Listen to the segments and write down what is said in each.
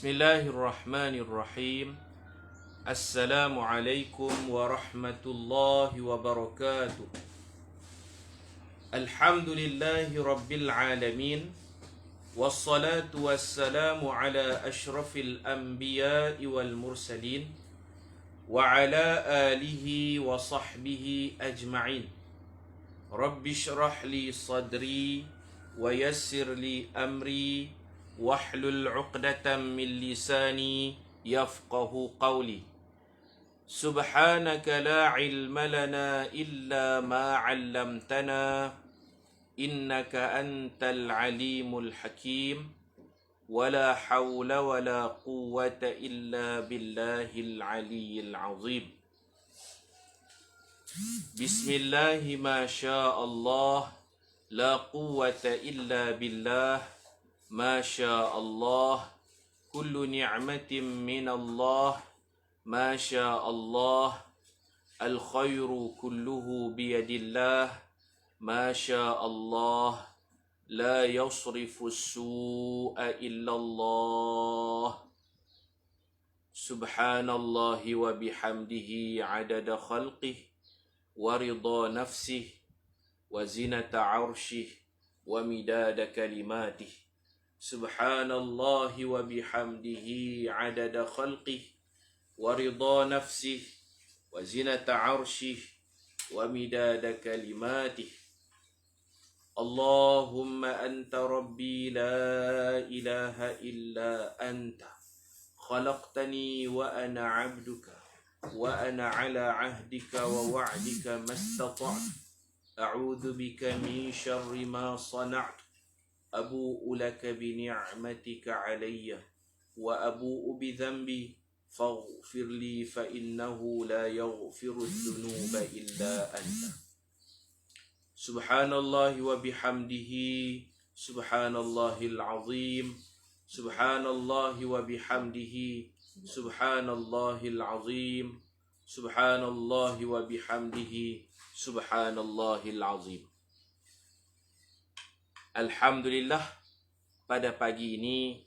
Bismillahirrahmanirrahim. Assalamualaikum warahmatullahi wabarakatuh. Alhamdulillahi rabbil alamin. Wassalatu wassalamu ala ashrafil anbiya'i wal mursalin wa ala alihi wa sahbihi ajma'in. Rabbi shrah li sadri wa yassir li amri wahlul 'uqdatam min lisani yafqahu qawli. Subhanaka la ilma lana illa ma 'allamtana innaka antal alimul hakim. Wala hawla wala quwwata illa billahil aliyyil azim. Bismillahi ma syaa Allah, la quwwata illa billah. ما شاء الله كل نعمة من الله ما شاء الله الخير كله بيد الله ما شاء الله لا يصرف السوء إلا الله سبحان الله وبحمده عدد خلقه ورضا نفسه وزنة عرشه ومداد كلماته Subhanallah wa bihamdihi adada khalqih wa ridha nafsih wa zinata arshih wa midada kalimatih. Allahumma anta rabbi la ilaha illa anta khalaqtani wa ana abduka wa ana ala ahdika wa wa'dika mastata'tu a'udhu bika min syarri ma sana'tu أبوء لك بنعمتك علي وأبوء بذنبي فاغفر لي فإنه لا يغفر الذنوب إلا أنت. سبحان الله وبحمده سبحان الله العظيم سبحان الله وبحمده سبحان الله العظيم سبحان الله وبحمده سبحان الله العظيم. Alhamdulillah, pada pagi ini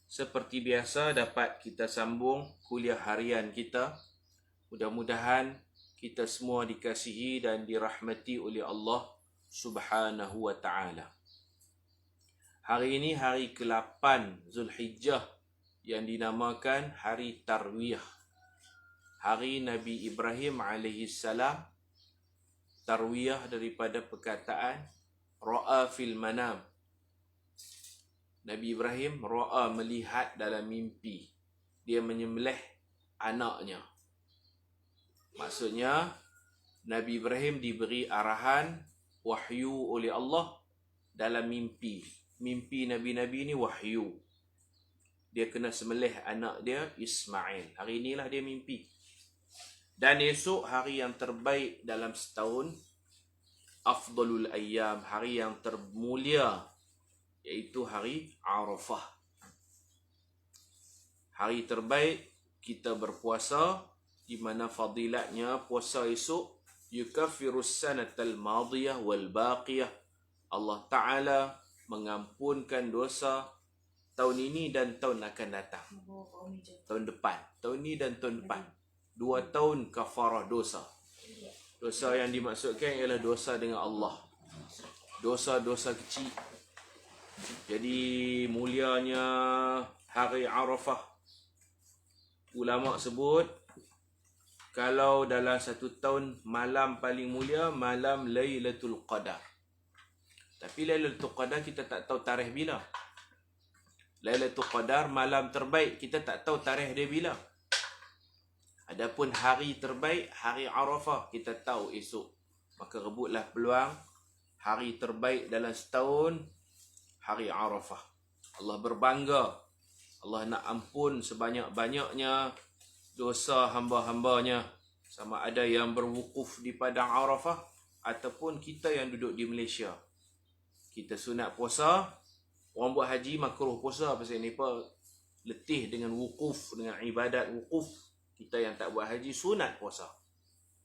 seperti biasa dapat kita sambung kuliah harian kita. Mudah-mudahan kita semua dikasihi dan dirahmati oleh Allah Subhanahu wa ta'ala. Hari ini hari ke-8 Zulhijjah yang dinamakan Hari Tarwiyah. Hari Nabi Ibrahim AS. Tarwiyah daripada perkataan Ra'a fil manam. Nabi Ibrahim ra'a, melihat dalam mimpi. Dia menyembelih anaknya. Maksudnya Nabi Ibrahim diberi arahan wahyu oleh Allah dalam mimpi. Mimpi Nabi-Nabi ni wahyu. Dia kena sembelih anak dia Ismail. Hari inilah dia mimpi. Dan esok hari yang terbaik dalam setahun, Afdalul Ayyam, hari yang termulia, iaitu hari Arafah. Hari terbaik kita berpuasa, di mana fadilatnya puasa esok yukaffirus sanatal madiyah wal baqiyah. Allah Ta'ala mengampunkan dosa tahun ini dan tahun akan datang. Tahun depan. Tahun ini dan tahun depan. 2 tahun kafarah dosa. Dosa yang dimaksudkan ialah dosa dengan Allah. Dosa-dosa kecil. Jadi mulianya hari Arafah. Ulama sebut, kalau dalam 1 tahun malam paling mulia, malam Lailatul Qadar. Tapi Lailatul Qadar kita tak tahu tarikh bila. Lailatul Qadar malam terbaik, kita tak tahu tarikh dia bila. Adapun hari terbaik, hari Arafah, kita tahu esok. Maka rebutlah peluang hari terbaik dalam setahun, hari Arafah. Allah berbangga. Allah nak ampun sebanyak-banyaknya dosa hamba-hambanya. Sama ada yang berwukuf di padang Arafah ataupun kita yang duduk di Malaysia. Kita sunat puasa. Orang buat haji makruh puasa pasal ni apa? Letih dengan wukuf, dengan ibadat wukuf. Kita yang tak buat haji sunat puasa.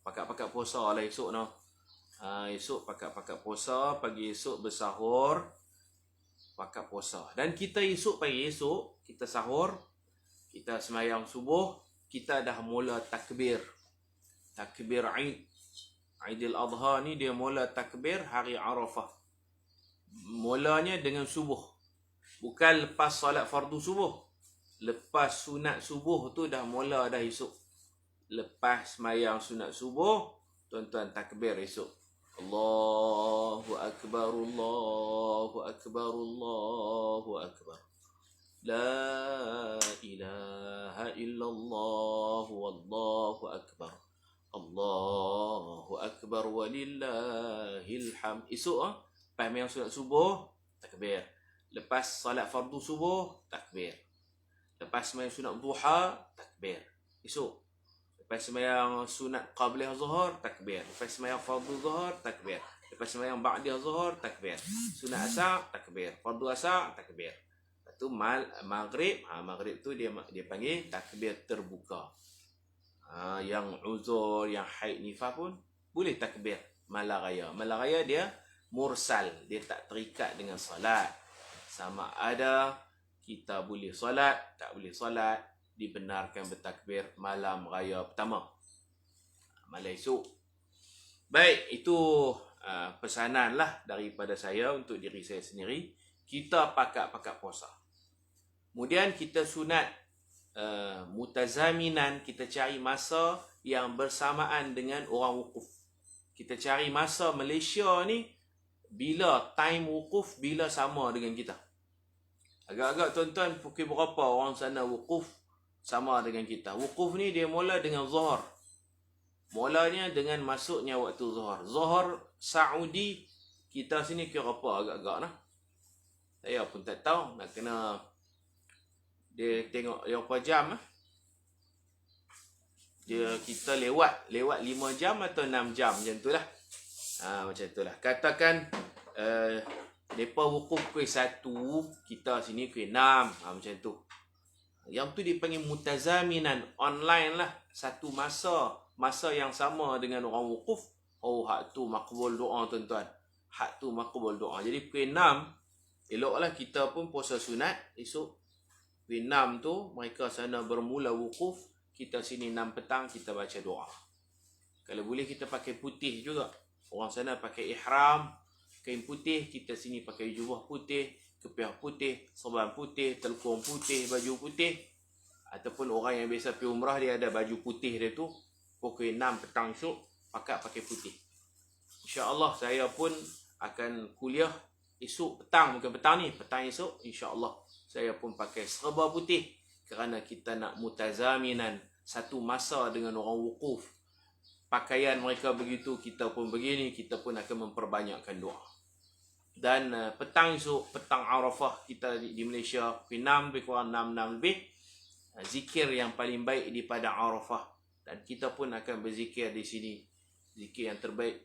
Pakat-pakat puasa lah esok no. Esok pakat-pakat puasa, pagi esok bersahur, pakat puasa. Dan kita esok pagi esok kita sahur Kita semayang subuh, kita dah mula takbir. Takbir Aid. Aidil Adha ni dia mula takbir hari Arafah. Mulanya dengan subuh. Bukan lepas solat fardu subuh. Lepas sunat subuh tu dah mula dah esok. Lepas semayang sunat subuh, tuan-tuan takbir esok. Allahu Akbar, Allahu Akbar, Allahu Akbar. La ilaha illallah, wallahu akbar. Allahu Akbar walillahil hamd. Esok lepas semayang sunat subuh, takbir. Lepas salat fardu subuh, takbir. Lepas semayang sunat duha, takbir. Esok. Lepas semayang sunat qabliyah zuhur, takbir. Lepas semayang fardu zuhur, takbir. Lepas semayang ba'diyah zuhur, takbir. Sunat asar, takbir. Fardu asar, takbir. Lepas tu maghrib, maghrib tu dia panggil takbir terbuka. Yang uzur, yang haid nifas pun boleh takbir malam raya. Malam raya dia mursal, dia tak terikat dengan solat. Sama ada kita boleh solat, tak boleh solat, dibenarkan bertakbir malam raya pertama, malam esok. Baik, itu pesanan lah daripada saya untuk diri saya sendiri. Kita pakat-pakat puasa. Kemudian kita sunat mutazaminan, kita cari masa yang bersamaan dengan orang wukuf. Kita cari masa Malaysia ni bila time wukuf, bila sama dengan kita. Agak-agak tuan-tuan pukul berapa orang sana wukuf sama dengan kita. Wukuf ni dia mula dengan zuhur. Mulanya dengan masuknya waktu zuhur. Zuhur Saudi, kita sini kira apa agak-agak nah. Saya pun tak tahu, nak kena dia tengok berapa jam. Kita lewat 5 jam atau 6 jam macam tu lah. Macam tu lah. Katakan mereka wukuf pukul 1, kita sini pukul 6. Macam tu. Yang tu dipanggil mutazaminan, online lah. Satu masa yang sama dengan orang wukuf. Hak tu makbul doa tuan-tuan. Hak tu makbul doa. Jadi pukul 6, eloklah kita pun puasa sunat esok. Pukul 6 tu mereka sana bermula wukuf, kita sini 6 petang kita baca doa. Kalau boleh kita pakai putih juga. Orang sana pakai ihram, kain putih, kita sini pakai jubah putih, kepiah putih, serban putih, telekung putih, baju putih. Ataupun orang yang biasa pergi umrah, dia ada baju putih dia tu, pukul 6 petang esok pakai putih. InsyaAllah saya pun akan kuliah esok petang, bukan petang ni, petang esok insyaAllah saya pun pakai serba putih kerana kita nak mutazaminan, satu masa dengan orang wukuf. Pakaian mereka begitu, kita pun begini, kita pun akan memperbanyakkan doa. Dan petang esok, petang Arafah kita di Malaysia, pukul 6 lebih kurang 6 lebih, zikir yang paling baik daripada Arafah. Dan kita pun akan berzikir di sini. Zikir yang terbaik,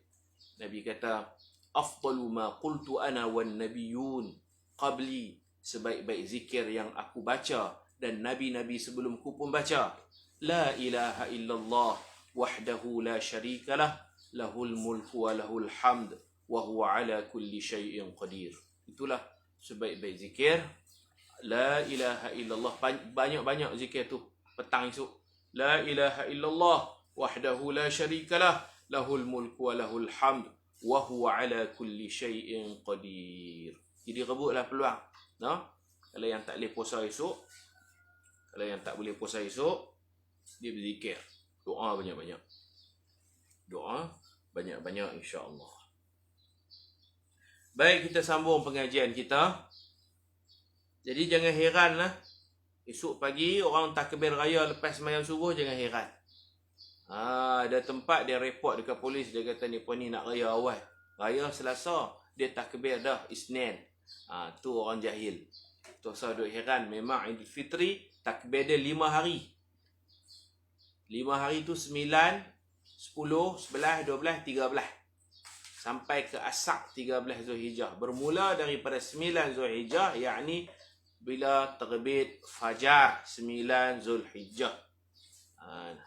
Nabi kata, afdalu ma qultu ana wan nabiyyun qabli, sebaik-baik zikir yang aku baca dan nabi-nabi sebelumku pun baca. La ilaha illallah wahdahu la syarikalah, lahul mulku wa lahul hamd wa huwa ala kulli syai'in qadir. Itulah sebaik-baik zikir. La ilaha illallah, banyak-banyak zikir tu petang esok. La ilaha illallah wahdahu la syarikalah, lahul mulku wa lahul hamd wa huwa ala kulli syai'in qadir. Jadi rebutlah peluang. Kalau yang tak boleh puasa esok, kalau yang tak boleh puasa esok, dia berzikir. Doa banyak-banyak. Doa banyak-banyak insya-Allah. Baik, kita sambung pengajian kita. Jadi jangan heranlah, esok pagi orang takbir raya lepas sembahyang subuh, jangan heran. Ada tempat dia report dekat polis, dia kata ni pun ni nak raya awal. Raya Selasa, dia takbir dah Isnin. Tu orang jahil. Tu saya duk heran, memang Idul Fitri takbir dia 5 hari. 5 hari tu 9, 10, 11, 12, 13. Sampai ke Asak 13 Zulhijjah. Bermula daripada 9 Zulhijjah, yakni bila terbit fajar 9 Zulhijjah.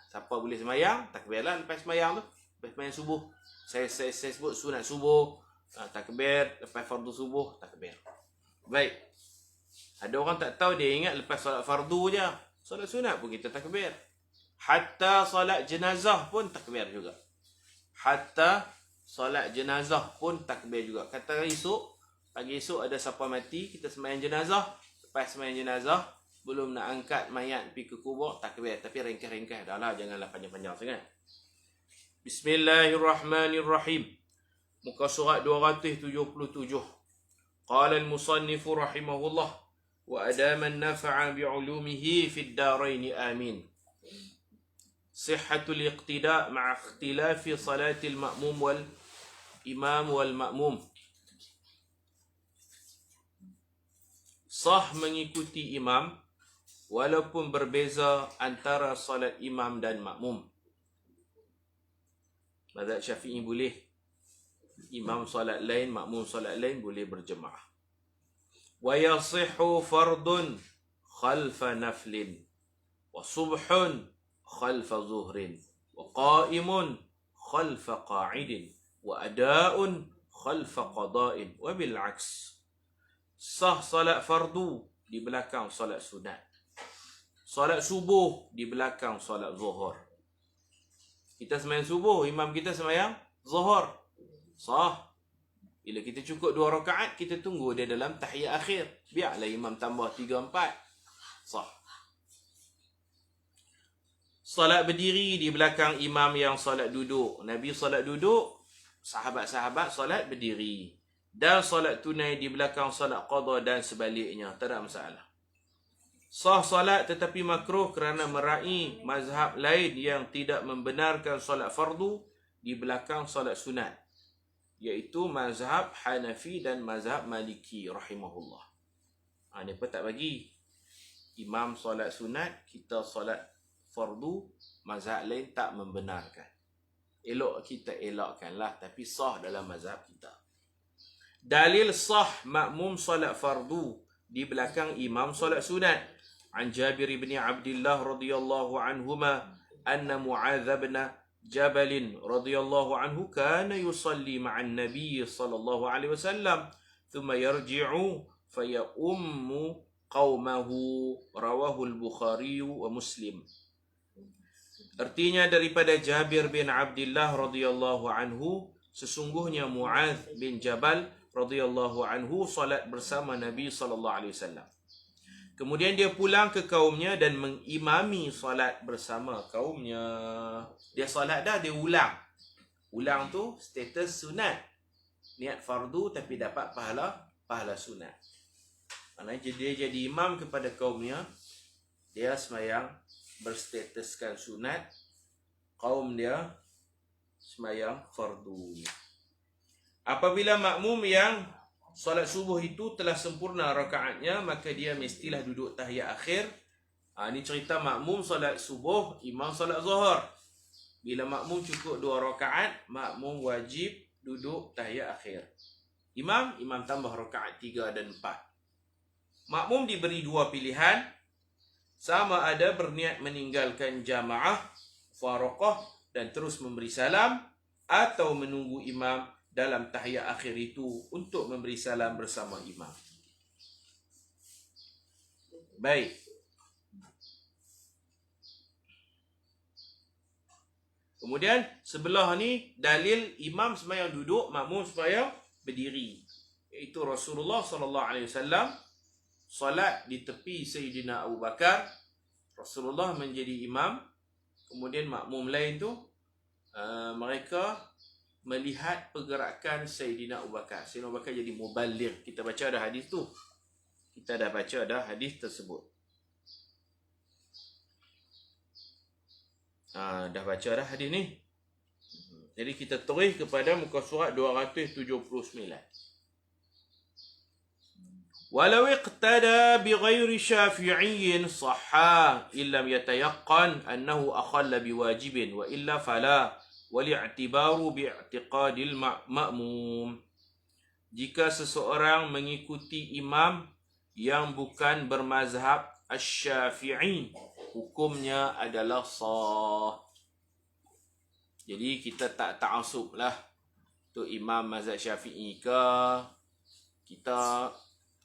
Siapa boleh semayang, takbirlah lepas semayang tu. Lepas semayang subuh. Saya sebut sunat subuh, takbir, lepas fardu subuh, takbir. Baik. Ada orang tak tahu, dia ingat lepas solat fardu je. Solat sunat pun kita takbir. Hatta solat jenazah pun takbir juga. Hatta solat jenazah pun takbir juga. Kata pagi esok ada siapa mati, kita sembahyang jenazah. Lepas sembahyang jenazah, belum nak angkat mayat pergi ke kubur, takbir. Tapi ringkas-ringkas dah lah, janganlah panjang-panjang sangat. Bismillahirrahmanirrahim. Muka surat 277. Qala al-musannif rahimahullah wa adama an-naf'a bi'ulumihi fid darain amin. Sihhatul iqtida' ma'a ikhtilafi salatil ma'mum wal imam wal ma'mum. Sah mengikuti imam walaupun berbeza antara solat imam dan makmum. Mazhab Syafi'i boleh. Imam solat lain, makmum solat lain boleh berjemaah. Wa yasihhu fardun khalfa naflin wa subhun khalfa zuhrin wa qa'imun khalfa qa'idin wa ada'un khalfa qada'in wa bil 'aks. Sah salat fardu di belakang salat sunat. Salat subuh di belakang salat zuhur. Kita sembahyang subuh, imam kita sembahyang zuhur. Sah. Bila kita cukup 2 rakaat, kita tunggu dia dalam tahiyat akhir. Biarlah imam tambah 3-4. Sah. Salat berdiri di belakang imam yang salat duduk. Nabi salat duduk, sahabat-sahabat salat berdiri. Dan salat tunai di belakang salat qada dan sebaliknya. Tak ada masalah. Sah salat tetapi makruh kerana meraih mazhab lain yang tidak membenarkan salat fardu di belakang salat sunat, iaitu mazhab Hanafi dan mazhab Maliki rahimahullah. Mereka tak bagi imam salat sunat, kita salat fardu, mazhab lain tak membenarkan. Elok kita elokkanlah, tapi sah dalam mazhab kita. Dalil sah makmum salat fardu di belakang imam salat sunat. An Jabir bin Abdullah radhiyallahu anhuma anna Mu'adz bin Jabal radhiyallahu anhu kana yusalli ma'an Nabiy sallallahu alaihi wasallam thumma yarji'u fayummu qaumahu, rawahu al-Bukhari wa Muslim. Artinya daripada Jabir bin Abdullah radhiyallahu anhu, sesungguhnya Mu'adz bin Jabal radhiyallahu anhu salat bersama Nabi sallallahu alaihi wasallam. Kemudian dia pulang ke kaumnya dan mengimami salat bersama kaumnya. Dia salat dah, dia ulang. Ulang tu status sunat. Niat fardu tapi dapat pahala sunat. Maknanya dia jadi imam kepada kaumnya. Dia sembahyang berstatuskan sunat. Kaum dia sembahyang fardu. Apabila makmum yang solat subuh itu telah sempurna rakaatnya, maka dia mestilah duduk tahiyat akhir. Ini cerita makmum solat subuh, imam solat zuhur. Bila makmum cukup 2 rakaat, makmum wajib duduk tahiyat akhir. Imam tambah rakaat 3 dan 4. Makmum diberi 2 pilihan. Sama ada berniat meninggalkan jamaah, faraqah dan terus memberi salam, atau menunggu imam dalam tahiyat akhir itu untuk memberi salam bersama imam. Baik. Kemudian sebelah ni dalil imam sembahyang duduk, makmum sembahyang berdiri. Iaitu Rasulullah sallallahu alaihi wasallam salat di tepi Sayyidina Abu Bakar. Rasulullah menjadi imam, kemudian makmum lain tu mereka melihat pergerakan Sayyidina Abu Bakar. Sayyidina Abu Bakar jadi muballigh. Kita baca ada hadis tu. Kita dah baca ada hadis tersebut. Dah baca dah hadis ni. Jadi kita terus kepada muka surat 279. Walau iqtada bighairi syafi'iyyin sahha illam yatayaqqan annahu akhalla biwajibin wa illa fala wali'tibaru bi'tiqadil ma'mum. Jika seseorang mengikuti imam yang bukan bermazhab Asy-Syafi'i, hukumnya adalah sah. Jadi kita tak ta'assub lah tu imam mazhab Syafi'i ke, kita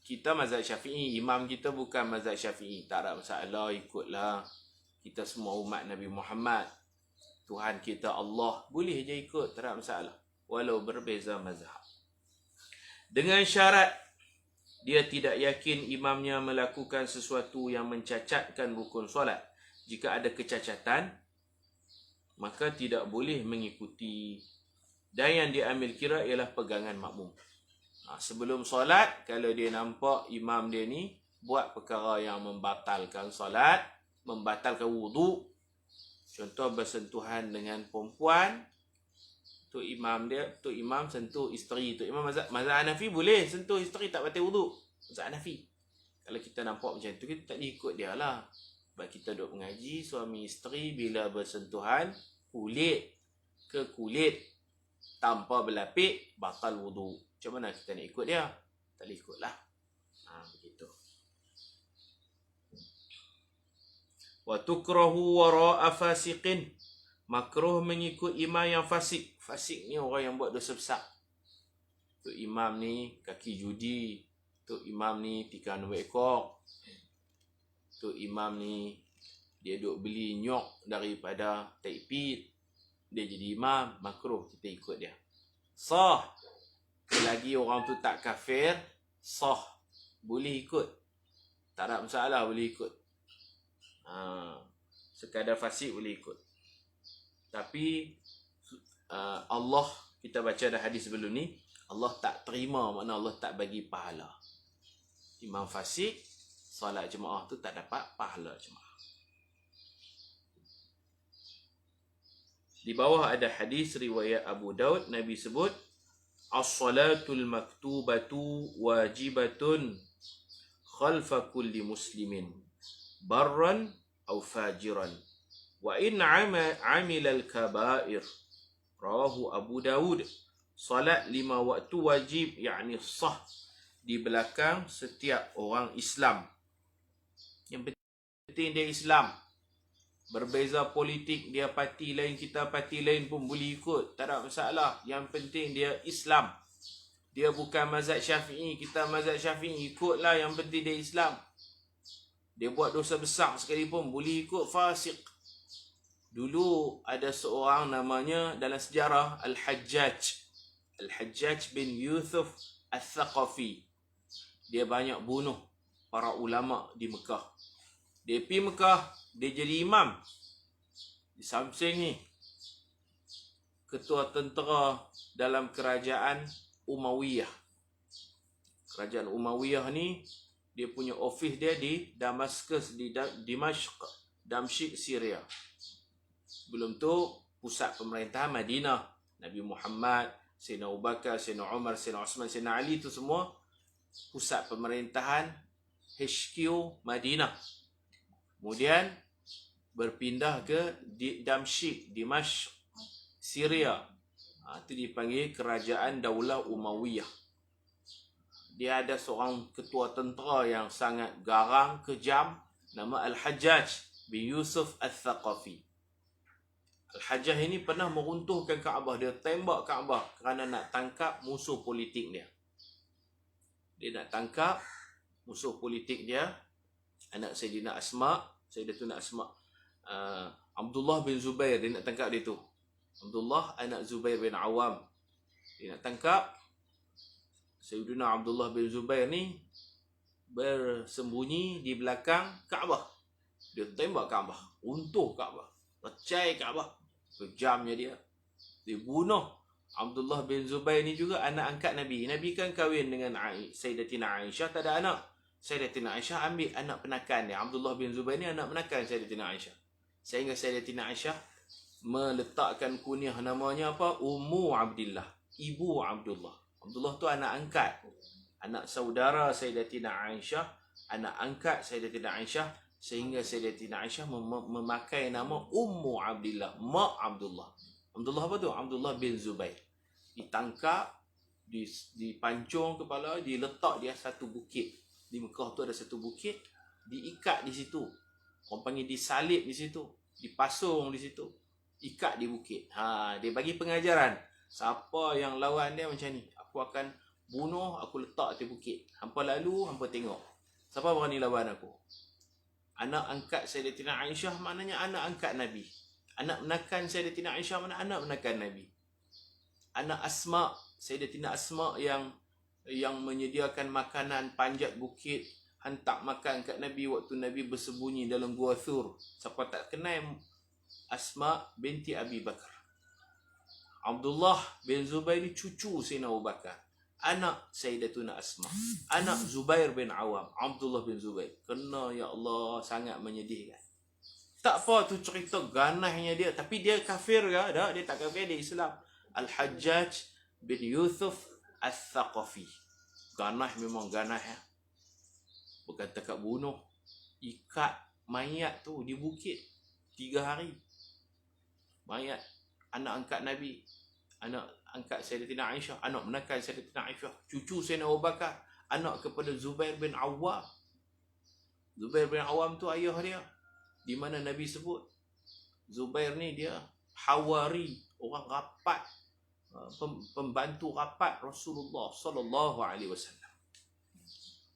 kita mazhab Syafi'i, imam kita bukan mazhab Syafi'i, tak ada masalah, ikutlah. Kita semua umat Nabi Muhammad. Tuhan kita Allah, boleh je ikut, tak ada masalah. Walau berbeza mazhab. Dengan syarat dia tidak yakin imamnya melakukan sesuatu yang mencacatkan rukun solat. Jika ada kecacatan, maka tidak boleh mengikuti. Dan yang diambil kira ialah pegangan makmum. Sebelum solat, kalau dia nampak imam dia ni buat perkara yang membatalkan solat, membatalkan wudu, contoh bersentuhan dengan perempuan, tu imam sentuh isteri. Tu imam mazhab Hanafi boleh sentuh isteri tak batal wudu. Mazhab Hanafi. Kalau kita nampak macam tu, kita tak ikut dia lah. Sebab kita duduk mengaji, suami isteri bila bersentuhan kulit ke kulit tanpa berlapik, batal wudu. Macam mana kita nak ikut dia? Tak boleh ikut lah. Begitu. Wa tukrahu wara'a fasiqin. Makruh mengikut imam yang fasik. Fasik ni orang yang buat dosa besar. Tu imam ni kaki judi. Tu imam ni tikar nombor ekor. Tu imam ni dia duk beli nyok daripada taipit. Dia jadi imam, makruh kita ikut dia. Sah. Selagi orang tu tak kafir, sah. Boleh ikut. Tak ada masalah, boleh ikut. Sekadar fasik boleh ikut. Tapi Allah, kita baca dah hadis sebelum ni, Allah tak terima, makna Allah tak bagi pahala. Imam fasik, solat jemaah tu tak dapat pahala jemaah. Di bawah ada hadis riwayat Abu Daud, Nabi sebut, as-salatul maktubatu wajibatun khalfa kulli muslimin barran aw fajiran wa in amila al-kaba'ir. Rawahu Abu Daud. Salat 5 waktu wajib, yakni sah di belakang setiap orang Islam. Yang penting dia Islam. Berbeza politik, dia parti lain, kita parti lain pun boleh ikut, tak ada masalah. Yang penting dia Islam. Dia bukan mazhab Syafi'i, kita mazhab Syafi'i, ikutlah, yang penting dia Islam. Dia buat dosa besar sekalipun boleh ikut, fasik. Dulu ada seorang namanya dalam sejarah Al-Hajjaj. Al-Hajjaj bin Yusuf Al-Thaqafi. Dia banyak bunuh para ulama di Mekah. Dia pergi Mekah, dia jadi imam. Di samping ni, ketua tentera dalam kerajaan Umayyah. Kerajaan Umayyah ni, dia punya ofis dia di Damaskus, di Damsyik, Syria. Sebelum tu, pusat pemerintahan Madinah. Nabi Muhammad, Sayyidina Abu Bakar, Sayyidina Umar, Sayyidina Osman, Sayyidina Ali, tu semua pusat pemerintahan HQ Madinah. Kemudian berpindah ke Damsyik, Dimashq, Syria. Itu dipanggil kerajaan Daulah Umayyah. Dia ada seorang ketua tentera yang sangat garang, kejam, nama Al-Hajjaj bin Yusuf Al-Thaqafi. Al-Hajjaj ini pernah meruntuhkan Kaabah. Dia tembak Kaabah kerana nak tangkap musuh politik dia. Dia nak tangkap musuh politik dia, anak Sayyidatuna Asma, Abdullah bin Zubair, dia nak tangkap dia tu. Abdullah anak Zubair bin Awam. Dia nak tangkap Sayyidina Abdullah bin Zubair ni bersembunyi di belakang Kaabah. Dia tembak Kaabah, runtuh Kaabah, pecah Kaabah. Kejamnya dia. Dia bunuh Abdullah bin Zubair ni juga anak angkat Nabi. Nabi kan kahwin dengan Sayyidatina Aisyah, tak ada anak. Sayyidatina Aisyah ambil anak penakan dia. Abdullah bin Zubair ni anak penakan Sayyidatina Aisyah. Sehingga Sayyidatina Aisyah meletakkan kunyah namanya apa? Ummu Abdillah, ibu Abdullah. Abdullah tu anak angkat, anak saudara Sayyidatina Aisyah, anak angkat Sayyidatina Aisyah. Sehingga Sayyidatina Aisyah memakai nama Ummu Abdillah, mak Abdullah. Abdullah apa tu? Abdullah bin Zubair. Ditangkap, dipancung kepala, diletak di satu bukit. Di Mekah tu ada satu bukit, diikat di situ. Orang panggil disalib di situ, dipasung di situ, ikat di bukit. Dia bagi pengajaran. Siapa yang lawan dia macam ni, aku akan bunuh, aku letak atas bukit. Hampa lalu, hampa tengok. Siapa berani lawan aku? Anak angkat Sayyidatina Aisyah maknanya anak angkat Nabi. Anak menakan Sayyidatina Aisyah mana anak menakan Nabi. Anak Asma, Sayyidatina Asma yang menyediakan makanan, panjat bukit, hantar makan kat Nabi waktu Nabi bersembunyi dalam Gua Thur. Siapa tak kenal Asma binti Abi Bakar. Abdullah bin Zubair cucu Sayyidina Abu Bakar. Anak Sayyidatuna Asma. Anak Zubair bin Awam. Abdullah bin Zubair. Kena, ya Allah, sangat menyedihkan. Tak apa tu cerita ganahnya dia. Tapi dia kafir ke? Tak, dia tak kafir, dia Islam. Al-Hajjaj bin Yusuf Al-Thaqafi. Ganah memang ganah ya. Bukan takat bunuh. Ikat mayat tu di bukit 3 hari. Mayat anak angkat Nabi, anak angkat Sayyidatina Aisyah, anak menakan Sayyidatina Aisyah, cucu Sayyidina Abu Bakar, anak kepada Zubair bin Awam. Zubair bin Awam tu ayah dia. Di mana Nabi sebut Zubair ni dia hawari, orang rapat, pembantu rapat Rasulullah sallallahu alaihi wasallam.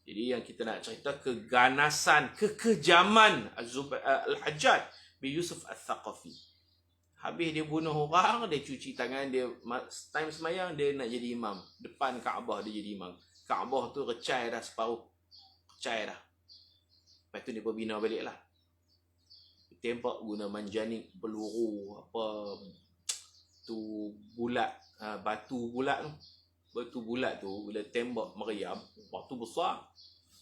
Jadi yang kita nak cerita keganasan, kekejaman Al-Hajjaj bin Yusuf Al-Thaqafi. Habis dia bunuh orang, dia cuci tangan dia, time semayang dia nak jadi imam. Depan Kaabah dia jadi imam. Kaabah tu recai dah separuh. Recai dah. Lepas tu dia berbina balik lah. Tembak guna manjanik, peluru, apa tu bulat, batu bulat tu. Batu bulat tu bila tembak meriam, batu besar.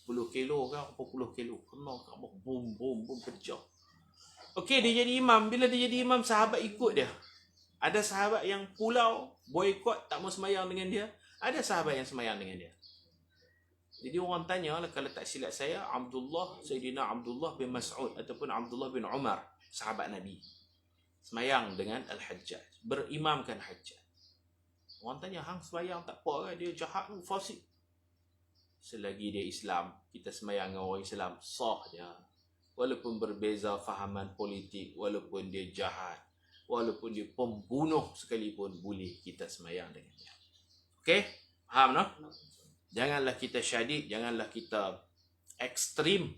10 kilo ke 40 kilo. Kena Kaabah, boom, boom, boom, pecah. Okey, dia jadi imam. Bila dia jadi imam, sahabat ikut dia. Ada sahabat yang pulau, boykot, tak mau semayang dengan dia. Ada sahabat yang semayang dengan dia. Jadi orang tanya lah, kalau tak silap saya, Sayyidina Abdullah bin Mas'ud ataupun Abdullah bin Umar, sahabat Nabi, semayang dengan Al-Hajjaj, berimamkan Hajjaj. Orang tanya, hang semayang tak apa kan? Dia jahat, fasik. Selagi dia Islam, kita semayang dengan orang Islam, sah dia. Walaupun berbeza fahaman politik, walaupun dia jahat, walaupun dia pembunuh sekalipun, boleh kita semayang dengan dia. Okey? Faham, no? Janganlah kita syadid, janganlah kita ekstrim.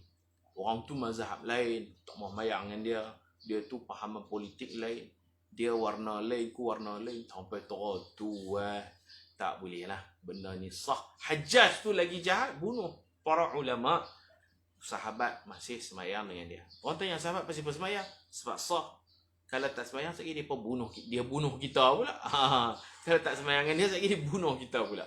Orang tu mazhab lain, tak mau semayang dengan dia. Dia tu fahaman politik lain. Dia warna lain, ku warna lain. Sampai tu, tak boleh lah. Benda ni sah. Hajjaj tu lagi jahat, bunuh para ulama. Sahabat masih semayang dengan dia. Orang tanya, sahabat pasti bersemayang? Sebab sah. Kalau tak semayang, sekali dia bunuh kita pula. Kalau tak semayang dengan dia, sekali dia bunuh kita pula.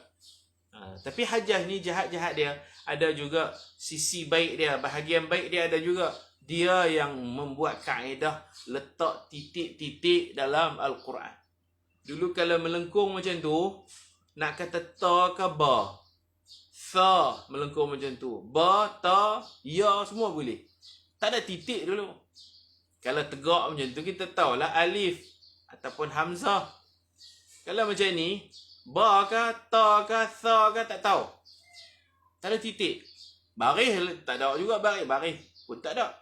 Tapi Hajjaj ni jahat-jahat dia. Ada juga sisi baik dia. Bahagian baik dia ada juga. Dia yang membuat kaedah letak titik-titik dalam Al-Quran. Dulu kalau melengkung macam tu, nak kata ta ke ba, sa melengkung macam tu, ba, ta, ya, semua boleh. Tak ada titik dulu. Kalau tegak macam tu, kita tahulah alif ataupun hamzah. Kalau macam ni, ba ke, ta ke, sa ke, tak tahu. Tak ada titik. Baris tak ada juga, baris pun tak ada.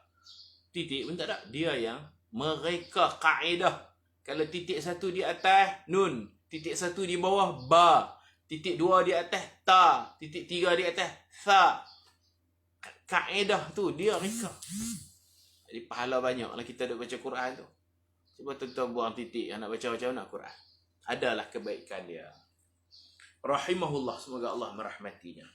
Titik pun tak ada. Dia yang mereka kaedah. Kalau titik satu di atas, nun. Titik satu di bawah, ba. Titik 2 di atas, ta. Titik 3 di atas, sa. Kaedah tu dia reka. Jadi pahala banyak lah kita duk baca Quran tu. Cuba tuan-tuan buang titik yang nak baca macam mana Quran. Adalah kebaikan dia. Rahimahullah, semoga Allah merahmatinya.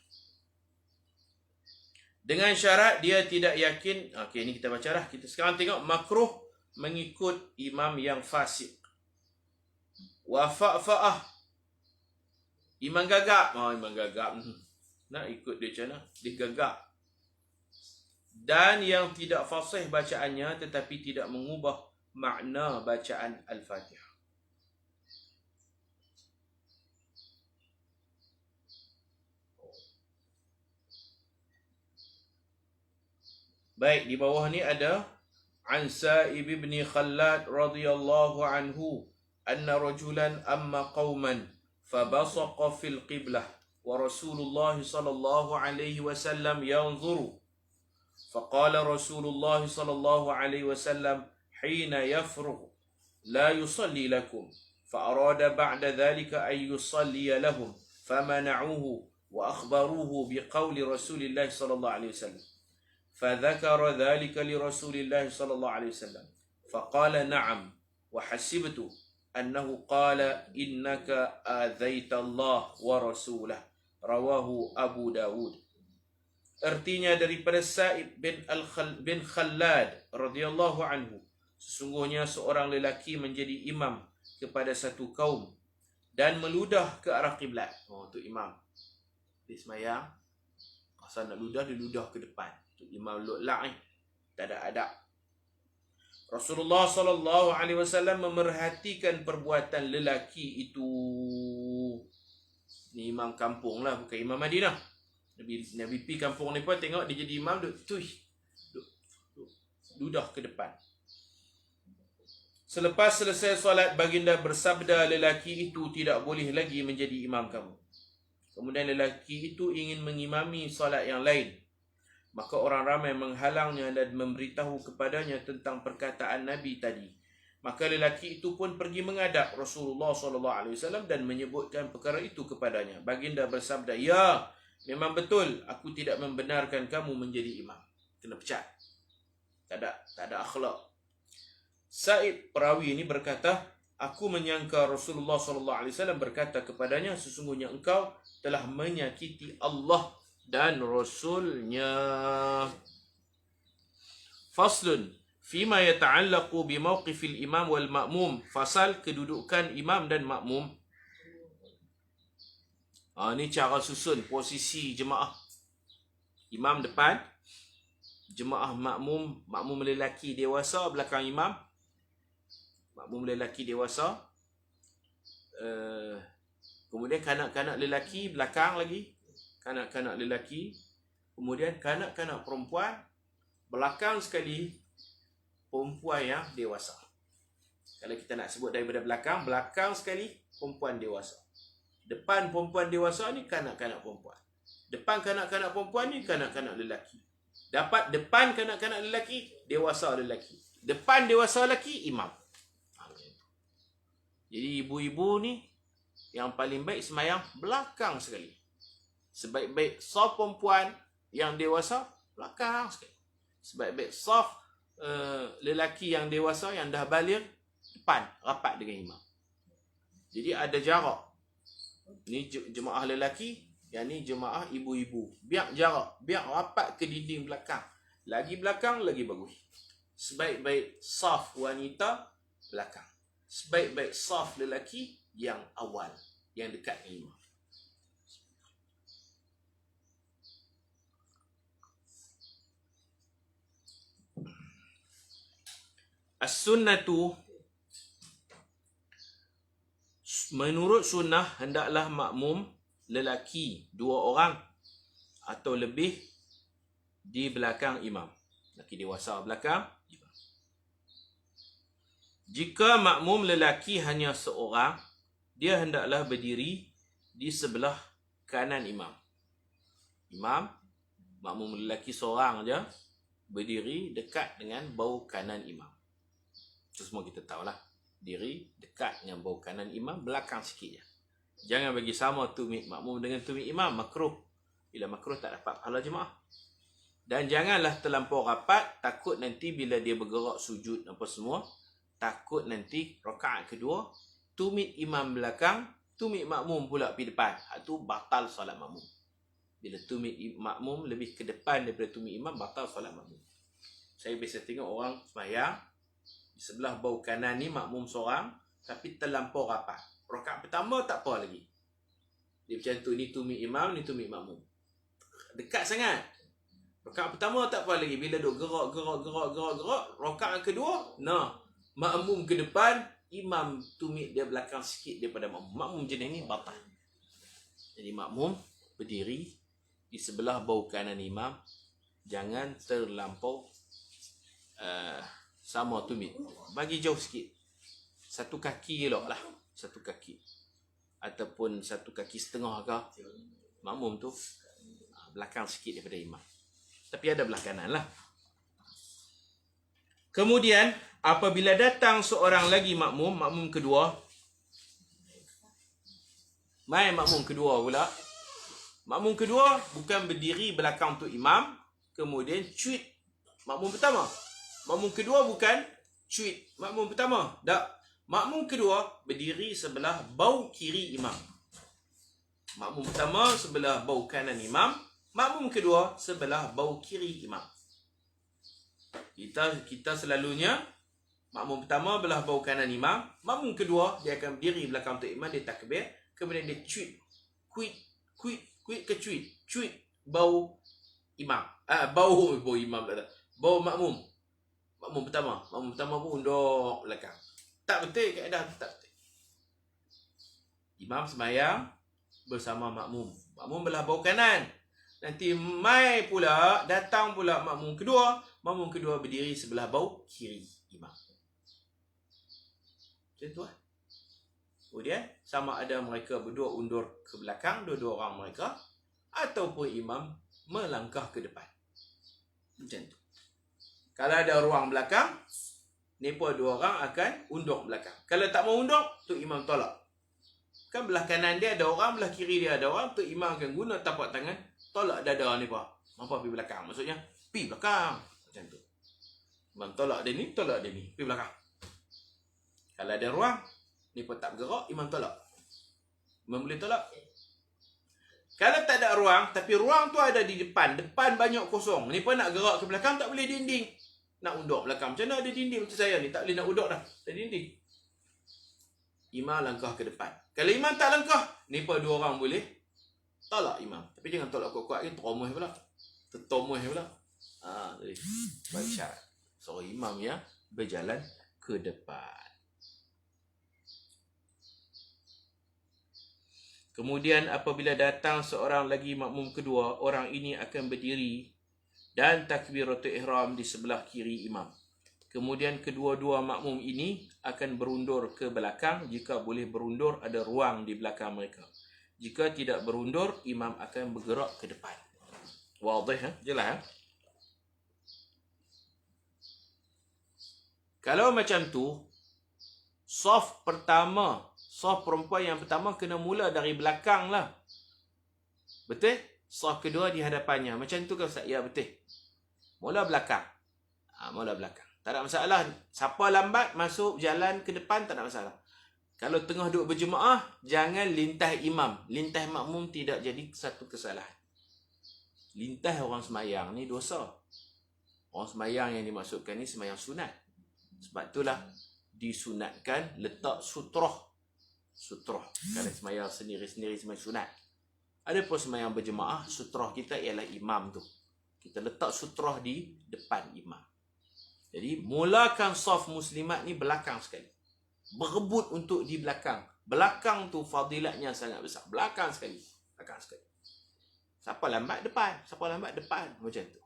Dengan syarat dia tidak yakin. Okey, ini kita baca dah. Kita sekarang tengok makruh mengikut imam yang fasik. Wa fa'fa'ah. Imam gagap. Imam gagap. Nak ikut dia macam mana? Dia gagap. Dan yang tidak fasih bacaannya tetapi tidak mengubah makna bacaan Al-Fatihah. Baik, di bawah ni ada An Sa'ib ibn Khallad radhiyallahu anhu anna rajulan amma qauman fabasaqa fil qiblah wa Rasulullah sallallahu alaihi wasallam yanzuru faqala Rasulullah sallallahu alaihi wasallam hina yafrugh la yusalli lakum fa arada ba'da dhalika ay yusalli lahum famana'uhu wa akhbaruhu biqauli Rasulillah sallallahu alaihi wasallam. فذكر ذلك لرسول الله صلى الله عليه وسلم فقال نعم وحسبت أنه قال إنك آذيت الله ورسوله رواه أبو داود. Artinya daripada Sa'id bin Khallad radhiyallahu anhu, sesungguhnya seorang lelaki menjadi imam kepada satu kaum dan meludah ke arah kiblat. Tu imam dia semayang, asal nak ludah dia ludah ke depan. Imam lu'la' tak ada adab. Rasulullah sallallahu alaihi wasallam memerhatikan perbuatan lelaki itu. Ni imam kampung lah, bukan imam Madinah. Nabi pi kampung ni pun tengok dia jadi imam duk ludah ke depan. Selepas selesai solat, baginda bersabda, lelaki itu tidak boleh lagi menjadi imam kamu. Kemudian lelaki itu ingin mengimami solat yang lain. Maka orang ramai menghalangnya dan memberitahu kepadanya tentang perkataan Nabi tadi. Maka lelaki itu pun pergi menghadap Rasulullah SAW dan menyebutkan perkara itu kepadanya. Baginda bersabda, ya, memang betul aku tidak membenarkan kamu menjadi imam. Kena pecat. Tak ada akhlak. Sa'id perawi ini berkata, aku menyangka Rasulullah SAW berkata kepadanya, sesungguhnya engkau telah menyakiti Allah dan Rasulnya. Faslun fima yata'allaqu bimawqifil imam wal ma'mum. Fasal kedudukan imam dan makmum. Ni cara susun posisi jemaah. Imam depan, jemaah makmum lelaki dewasa belakang imam. Makmum lelaki dewasa. Kemudian kanak-kanak lelaki belakang lagi. Kanak-kanak lelaki, kemudian kanak-kanak perempuan, belakang sekali perempuan yang dewasa. Kalau kita nak sebut daripada belakang sekali perempuan dewasa. Depan perempuan dewasa ni kanak-kanak perempuan. Depan kanak-kanak perempuan ni kanak-kanak lelaki. Depan kanak-kanak lelaki, dewasa lelaki. Depan dewasa lelaki, imam. Jadi ibu-ibu ni yang paling baik semayang belakang sekali. Sebaik-baik saf perempuan yang dewasa, belakang sekali. Sebaik-baik saf lelaki yang dewasa, yang dah baligh, depan, rapat dengan imam. Jadi ada jarak. Ni jemaah lelaki, yang ni jemaah ibu-ibu. Biar jarak, biar rapat ke dinding belakang. Lagi belakang, lagi bagus. Sebaik-baik saf wanita, belakang. Sebaik-baik saf lelaki, yang awal, yang dekat dengan imam. As-sunnatu, menurut sunnah hendaklah makmum lelaki 2 orang atau lebih di belakang imam. Lelaki dewasa belakang imam. Jika makmum lelaki hanya seorang, dia hendaklah berdiri di sebelah kanan imam. Makmum lelaki seorang aja, berdiri dekat dengan bau kanan imam. Itu semua kita tahulah. Diri dekat dengan bau kanan imam, belakang sikit je. Jangan bagi sama tumit makmum dengan tumit imam, makruh. Bila makruh tak dapat pahala jemaah. Dan janganlah terlampau rapat, takut nanti bila dia bergerak sujud apa semua, takut nanti rakaat kedua tumit imam belakang, tumit makmum pula pergi depan. Itu batal solat makmum. Bila tumit makmum lebih ke depan daripada tumit imam, batal solat makmum. Saya biasa tengok orang sembahyang di sebelah bau kanan ni makmum seorang, tapi terlampau rapat. Rakaat pertama tak apa lagi. Dia macam tu, ni tumit imam, ni tumit makmum. Dekat sangat. Rakaat pertama tak apa lagi. Bila duk gerak, rakaat kedua, makmum ke depan, imam tumit dia belakang sikit daripada makmum. Makmum jenis ni batal. Jadi makmum berdiri di sebelah bau kanan imam. Jangan terlampau sama tumit. Bagi jauh sikit. 1 kaki elok lah. 1 kaki. Ataupun 1 kaki setengah ke. Makmum tu belakang sikit daripada imam. Tapi ada belah kanan lah. Kemudian apabila datang seorang lagi makmum kedua, Mai makmum kedua pula. Makmum kedua bukan berdiri belakang untuk imam, kemudian cuit makmum pertama. Makmum kedua bukan cuit makmum pertama. Tak. Makmum kedua berdiri sebelah bau kiri imam. Makmum pertama sebelah bau kanan imam. Makmum kedua sebelah bau kiri imam. Kita selalunya makmum pertama belah bau kanan imam. Makmum kedua dia akan berdiri belakang untuk imam, dia takbir. Kemudian dia cuit. Kuit ke cuit bau imam. Bau imam tak ada. Bau makmum. Makmum pertama pun unduk belakang. Tak betul kaedah tu, tak betul. Imam sembahyang bersama makmum. Makmum belah bau kanan. Nanti mai pula datang pula makmum kedua. Makmum kedua berdiri sebelah bau kiri imam. Macam tu lah. Kemudian sama ada mereka berdua undur ke belakang, dua-dua orang mereka, ataupun imam melangkah ke depan. Macam tu. Kalau ada ruang belakang, mereka dua orang akan undur belakang. Kalau tak mau undur, tu imam tolak. Kan belah kanan dia ada orang, belah kiri dia ada orang, tu imam akan guna tapak tangan tolak dada mereka. Mampu pergi belakang. Maksudnya, pergi belakang. Macam tu. Imam tolak dia ni, pergi belakang. Kalau ada ruang, mereka tak bergerak, imam tolak. Imam boleh tolak. Kalau tak ada ruang, tapi ruang tu ada di depan. Depan banyak kosong. Mereka nak gerak ke belakang, tak boleh dinding. Nak undur belakang. Macam mana ada dinding macam saya ni? Tak boleh nak undur dah. Ada dinding. Imam langkah ke depan. Kalau imam tak langkah, mereka dua orang boleh tolak imam. Tapi jangan tolak kuat-kuat, teromah pula. Tertomah pula. Jadi bagi syarat. So, imam yang berjalan ke depan. Kemudian apabila datang seorang lagi makmum kedua, orang ini akan berdiri dan takbiratul ihram di sebelah kiri imam. Kemudian kedua-dua makmum ini akan berundur ke belakang. Jika boleh berundur, ada ruang di belakang mereka. Jika tidak berundur, imam akan bergerak ke depan. Wadih, jelas. Kalau macam tu, saf pertama, saf perempuan yang pertama kena mula dari belakang lah. Betul? Saf kedua di hadapannya. Macam tu ke Ustaz? Ya, betul. Mula belakang. Mula belakang. Tak ada masalah. Siapa lambat masuk jalan ke depan, tak ada masalah. Kalau tengah duduk berjemaah, jangan lintas imam. Lintas makmum tidak jadi satu kesalahan. Lintas orang semayang ni dosa. Orang semayang yang dimaksudkan ni semayang sunat. Sebab itulah disunatkan letak sutrah. Sutrah. Kalau semayang sendiri-sendiri semayang sunat. Ada pun semayang berjemaah, sutrah kita ialah imam tu. Kita letak sutrah di depan imam. Jadi, mulakan saf muslimat ni belakang sekali. Berebut untuk di belakang. Belakang tu fadilatnya sangat besar. Belakang sekali. Belakang sekali. Siapa lambat, depan. Siapa lambat, depan. Macam tu.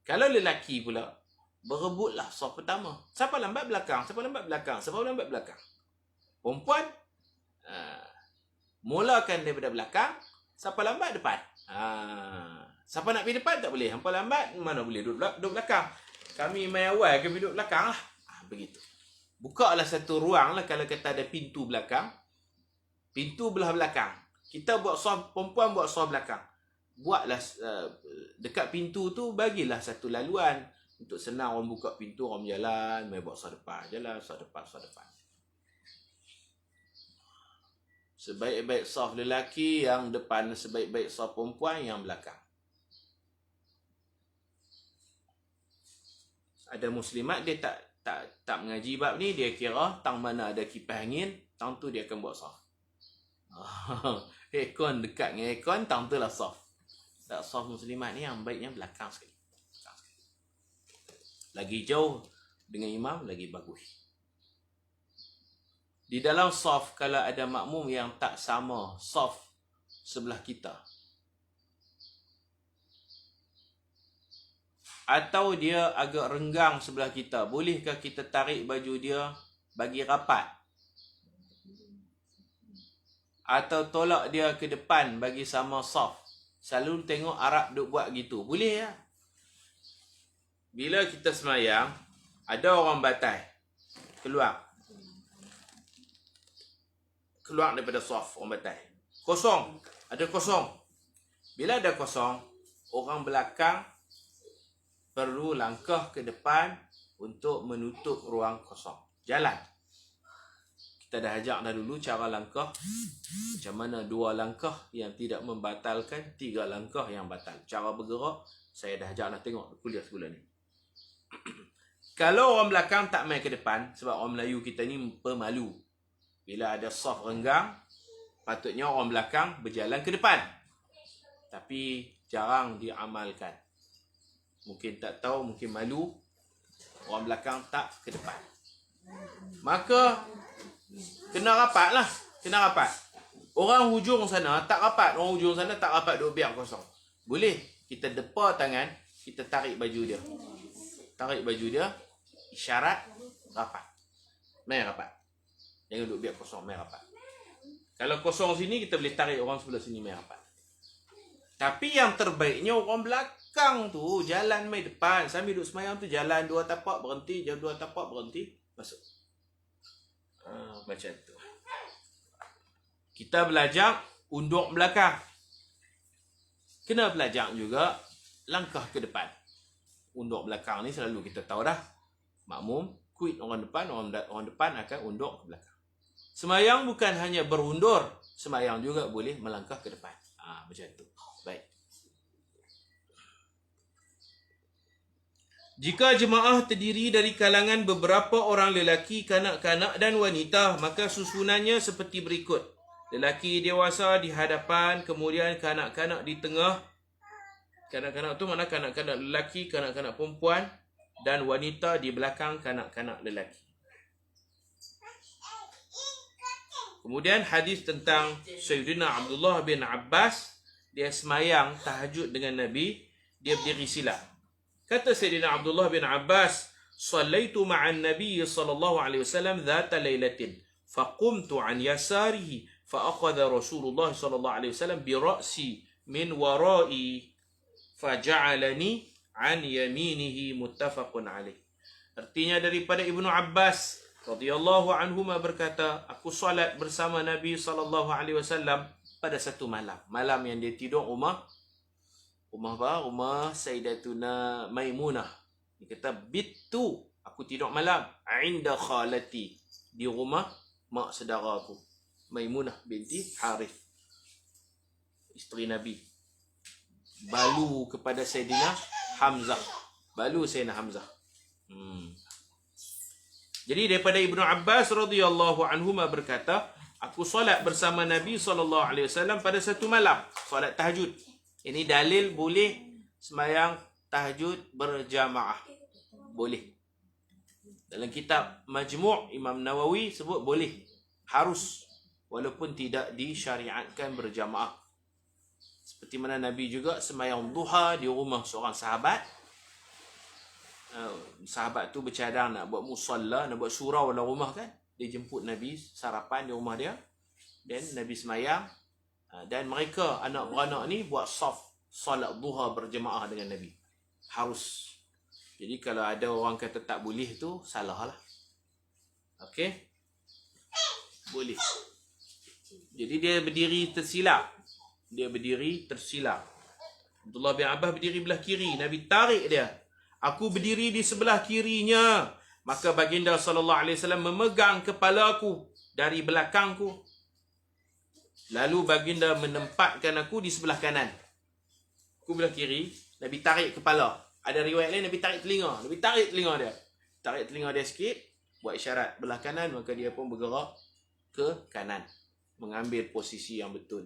Kalau lelaki pula, berebutlah saf pertama. Siapa lambat, belakang. Siapa lambat, belakang. Siapa lambat, belakang. Perempuan, mulakan daripada belakang. Siapa lambat, depan. Siapa nak pergi depan, tak boleh. Hampa lambat, mana boleh duduk belakang. Kami main awal ke duduk belakang lah. Begitu. Buka lah satu ruang lah kalau kata ada pintu belakang. Pintu belah belakang. Kita buat saf, perempuan buat saf belakang. Buatlah dekat pintu tu, bagilah satu laluan. Untuk senang orang buka pintu, orang jalan, main buat saf depan. Jalan, saf depan, saf depan. Sebaik-baik saf lelaki yang depan, sebaik-baik saf perempuan yang belakang. Ada muslimat dia tak mengaji bab ni, dia kira tang mana ada kipas angin, tang tu dia akan buat saf. Aircon dekat dengan aircon, tang tu lah saf. Tak, saf muslimat ni yang baiknya belakang sekali. Lagi jauh dengan imam, lagi bagus. Di dalam saf, kalau ada makmum yang tak sama saf sebelah kita, atau dia agak renggang sebelah kita, bolehkah kita tarik baju dia bagi rapat? Atau tolak dia ke depan bagi sama saf? Selalu tengok Arab duk buat gitu. Boleh ya? Bila kita semayang, ada orang batai keluar daripada saf, orang batai. Kosong. Ada kosong. Bila ada kosong, orang belakang perlu langkah ke depan untuk menutup ruang kosong. Jalan. Kita dah ajak dah dulu cara langkah. Macam mana 2 langkah yang tidak membatalkan 3 langkah yang batal. Cara bergerak, saya dah ajak dah tengok kuliah sebulan ni. Kalau orang belakang tak main ke depan, sebab orang Melayu kita ni pemalu. Bila ada saf renggang, patutnya orang belakang berjalan ke depan. Tapi jarang diamalkan. Mungkin tak tahu, mungkin malu. Orang belakang tak ke depan. Maka kena rapat lah. Kena rapat. Orang hujung sana tak rapat. Orang hujung sana tak rapat, duk biar kosong. Boleh. Kita depa tangan, kita tarik baju dia. Tarik baju dia, isyarat rapat. Main rapat. Jangan duk biar kosong, main rapat. Kalau kosong sini, kita boleh tarik orang sebelah sini main rapat. Tapi yang terbaiknya orang belakang tu jalan main depan. Sambil duduk semayang tu jalan 2 tapak berhenti, jauh 2 tapak berhenti, masuk. Macam tu. Kita belajar undur belakang. Kena belajar juga langkah ke depan. Undur belakang ni selalu kita tahu dah. Makmum, quit orang depan, orang depan akan undur ke belakang. Semayang bukan hanya berundur, semayang juga boleh melangkah ke depan. Macam tu. Baik. Jika jemaah terdiri dari kalangan beberapa orang lelaki, kanak-kanak dan wanita, maka susunannya seperti berikut. Lelaki dewasa di hadapan, kemudian kanak-kanak di tengah. Kanak-kanak tu mana kanak-kanak lelaki, kanak-kanak perempuan, dan wanita di belakang kanak-kanak lelaki. Kemudian hadis tentang Sayyidina Abdullah bin Abbas, dia semayang tahajud dengan Nabi, dia berdiri sila. Kata Sayyidina Abdullah bin Abbas, "Shallaitu ma'an Nabi sallallahu alaihi wasallam dhata lailatin, faqumtu an yasarihi, fa akhadha Rasulullah sallallahu alaihi wasallam bi ra'si min wara'i, fa ja'alani an yaminihi." Muttafaqun alaih. Artinya daripada Ibnu Abbas radhiyallahu anhuma berkata, aku solat bersama Nabi sallallahu alaihi wasallam pada satu malam. Malam yang dia tidur rumah apa? Rumah Sayyidatuna Maimunah. Dia kata, bittu, aku tidur malam, inda khalati, di rumah mak saudara aku, Maimunah binti Harith, isteri Nabi. Balu kepada Sayyidina Hamzah. Balu Sayyidina Hamzah. Jadi daripada Ibnu Abbas radhiyallahu anhuma berkata, aku solat bersama Nabi sallallahu alaihi wasallam pada satu malam, solat tahajud. Ini dalil boleh sembahyang tahajud berjamaah. Boleh. Dalam kitab Majmu' Imam Nawawi sebut boleh. Harus. Walaupun tidak disyariatkan berjamaah. Seperti mana Nabi juga sembahyang duha di rumah seorang sahabat. Sahabat tu bercadang nak buat musalla, nak buat surau dalam rumah kan. Dia jemput Nabi sarapan di rumah dia. Dan Nabi sembahyang. Dan mereka, anak beranak ni, buat solat duha berjemaah dengan Nabi. Harus. Jadi kalau ada orang kata tak boleh tu, salah lah. Okey? Boleh. Jadi dia berdiri tersilap. Abdullah bin Abbas berdiri belah kiri. Nabi tarik dia. Aku berdiri di sebelah kirinya. Maka baginda sallallahu alaihi wasallam memegang kepala aku dari belakangku. Lalu baginda menempatkan aku di sebelah kanan. Aku belah kiri, Nabi tarik kepala. Ada riwayat lain Nabi tarik telinga. Nabi tarik telinga dia. Tarik telinga dia sikit, buat isyarat belah kanan, maka dia pun bergerak ke kanan. Mengambil posisi yang betul.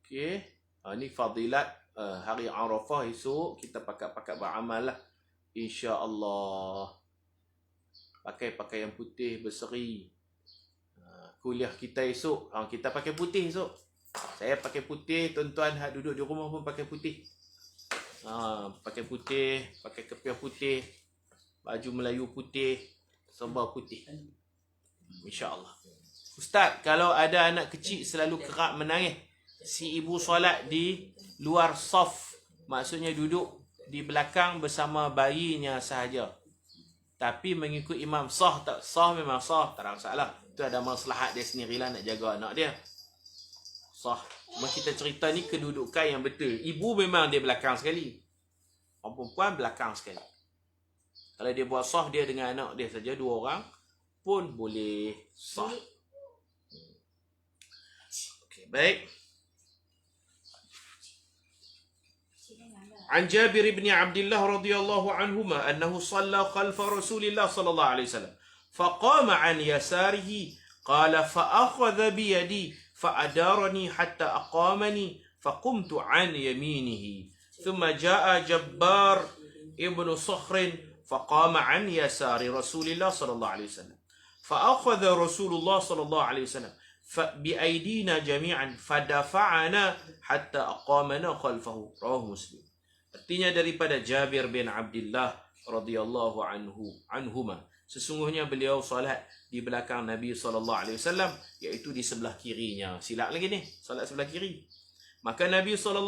Okey. Ini fadilat hari Arafah esok. Kita pakat-pakat beramal lah. InsyaAllah. Pakai pakaian putih berseri. Kuliah kita esok, kita pakai putih esok. Saya pakai putih, tuan-tuan duduk di rumah pun pakai putih. Pakai putih, pakai kepiah putih, baju Melayu putih, serba putih. InsyaAllah. Ustaz, kalau ada anak kecil selalu kerap menangis, si ibu solat di luar saf, maksudnya duduk di belakang bersama bayinya sahaja. Tapi mengikut imam sah tak sah, memang sah, tak ada masalah. Itu ada maslahat dia sendirilah nak jaga anak dia. Sah. Cuma kita cerita ni kedudukan yang betul. Ibu memang dia belakang sekali. Orang perempuan belakang sekali. Kalau dia buat sah dia dengan anak dia saja, 2 orang pun boleh sah. Okey, baik. عن جابر بن عبد الله رضي الله عنهما أنه صلى خلف رسول الله صلى الله عليه وسلم فقام عن يساره قال فأخذ بيدي فأدارني حتى أقامني فقمت عن يمينه ثم جاء جبار ابن صخر فقام عن يسار رسول الله صلى الله عليه وسلم فأخذ رسول الله صلى الله عليه وسلم بأيدينا جميعا فدفعنا حتى أقامنا خلفه رواه مسلم. Artinya daripada Jabir bin Abdullah radhiyallahu anhuma, sesungguhnya beliau solat di belakang Nabi SAW, iaitu di sebelah kirinya. Silap lagi ni, solat sebelah kiri. Maka Nabi SAW